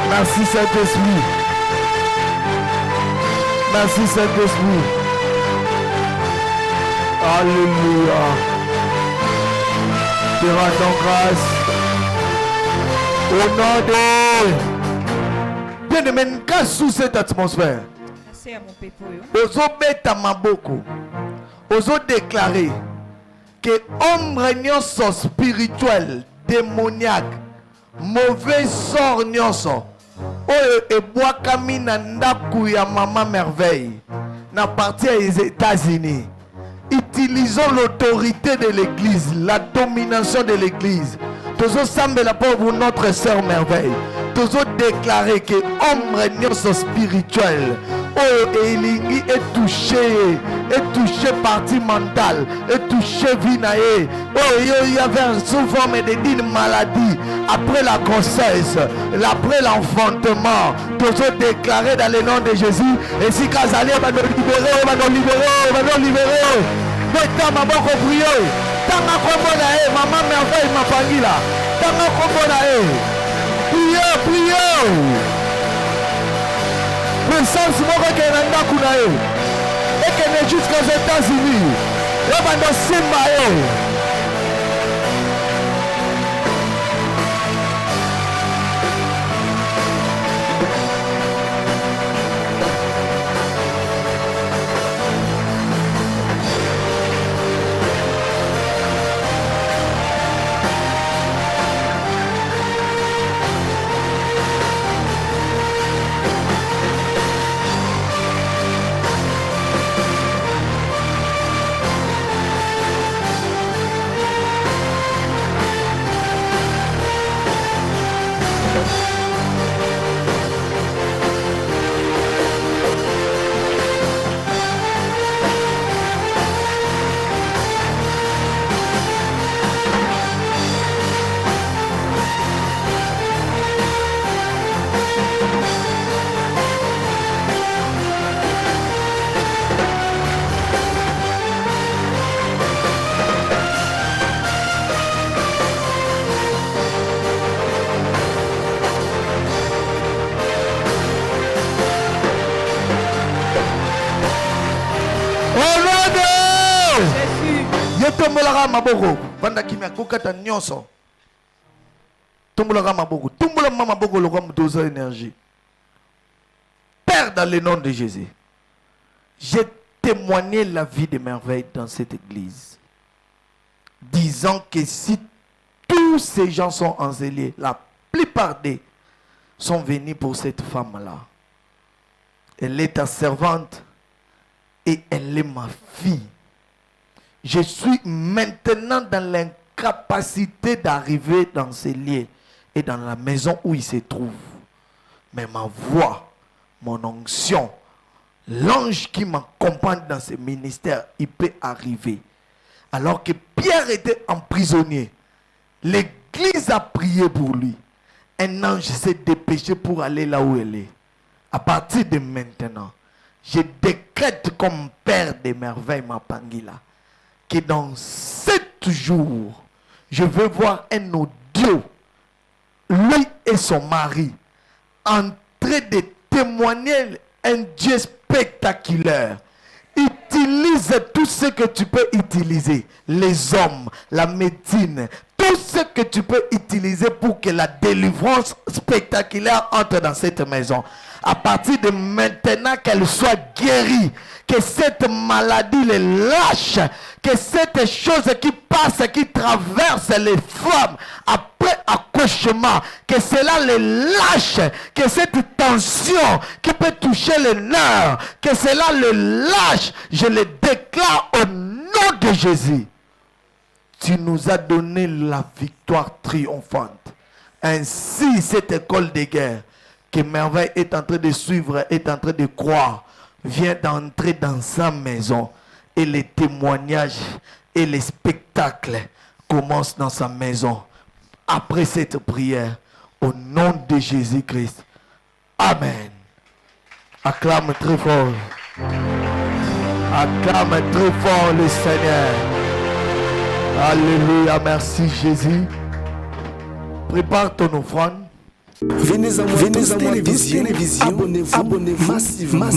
Merci Saint-Esprit. Merci Saint-Esprit. Alléluia. Te rendons grâce. Au nom de... Bien-aimé, grâce sous cette atmosphère. Ozobeta maboko. Ozo déclarer que ombre nyonso spirituel, démoniaque, mauvais sort nyonso. Oyo ebwakami na ndaku ya Mama Merveille na partie des États-Unis. Utilisons l'autorité de l'église, la domination de l'église. Tozo sambela pour notre sœur Merveille. Tozo déclarer que ombre nyonso spirituel. Oh, Elingi est touché partie mentale, est touché vinae. Oh, il y avait souvent des maladies après la grossesse, après l'enfantement. Tous ont déclaré dans le nom de Jésus. Et si Kazali va nous libérer, va nous libérer. Mettez ma main au prier. Tanga kombonae, Maman Merveille m'a pangi là. Tanga kombonae. Priez. Puissance moko ke na ndaku na yo ekene jusqu'aux États-Unis yo bando simba yo. Tumbulara maboko banda kimia kokata nyonso tumbulara maboko tumbula maboko le roi de énergie. Père, dans le nom de Jésus, j'ai témoigné la vie de merveille dans cette église, disant que si tous ces gens sont enseignés, la plupart d'eux sont venus pour cette femme-là. Elle est ta servante et elle est ma fille. Je suis maintenant dans l'incapacité d'arriver dans ces lieux et dans la maison où il se trouve. Mais ma voix, mon onction, l'ange qui m'accompagne dans ce ministère, il peut arriver. Alors que Pierre était emprisonné, l'église a prié pour lui. Un ange s'est dépêché pour aller là où elle est. À partir de maintenant, je décrète comme Père des merveilles Mapangila que dans 7 jours, je veux voir un audio, lui et son mari, en train de témoigner un Dieu spectaculaire. Utilise tout ce que tu peux utiliser, les hommes, la médecine, tout tout ce que tu peux utiliser pour que la délivrance spectaculaire entre dans cette maison. À partir de maintenant, qu'elle soit guérie, que cette maladie les lâche, que cette chose qui passe, qui traverse les femmes après accouchement, que cela les lâche, que cette tension qui peut toucher les nerfs, que cela le lâche. Je le déclare au nom de Jésus. Tu nous as donné la victoire triomphante. Ainsi, cette école de guerre que Merveille est en train de suivre, est en train de croire, vient d'entrer dans sa maison. Et les témoignages et les spectacles commencent dans sa maison. Après cette prière, au nom de Jésus-Christ. Amen. Acclame très fort. Acclame très fort le Seigneur. Alléluia, merci Jésus. Prépare ton offrande. Venez à moi, télévision, abonnez-vous massivement.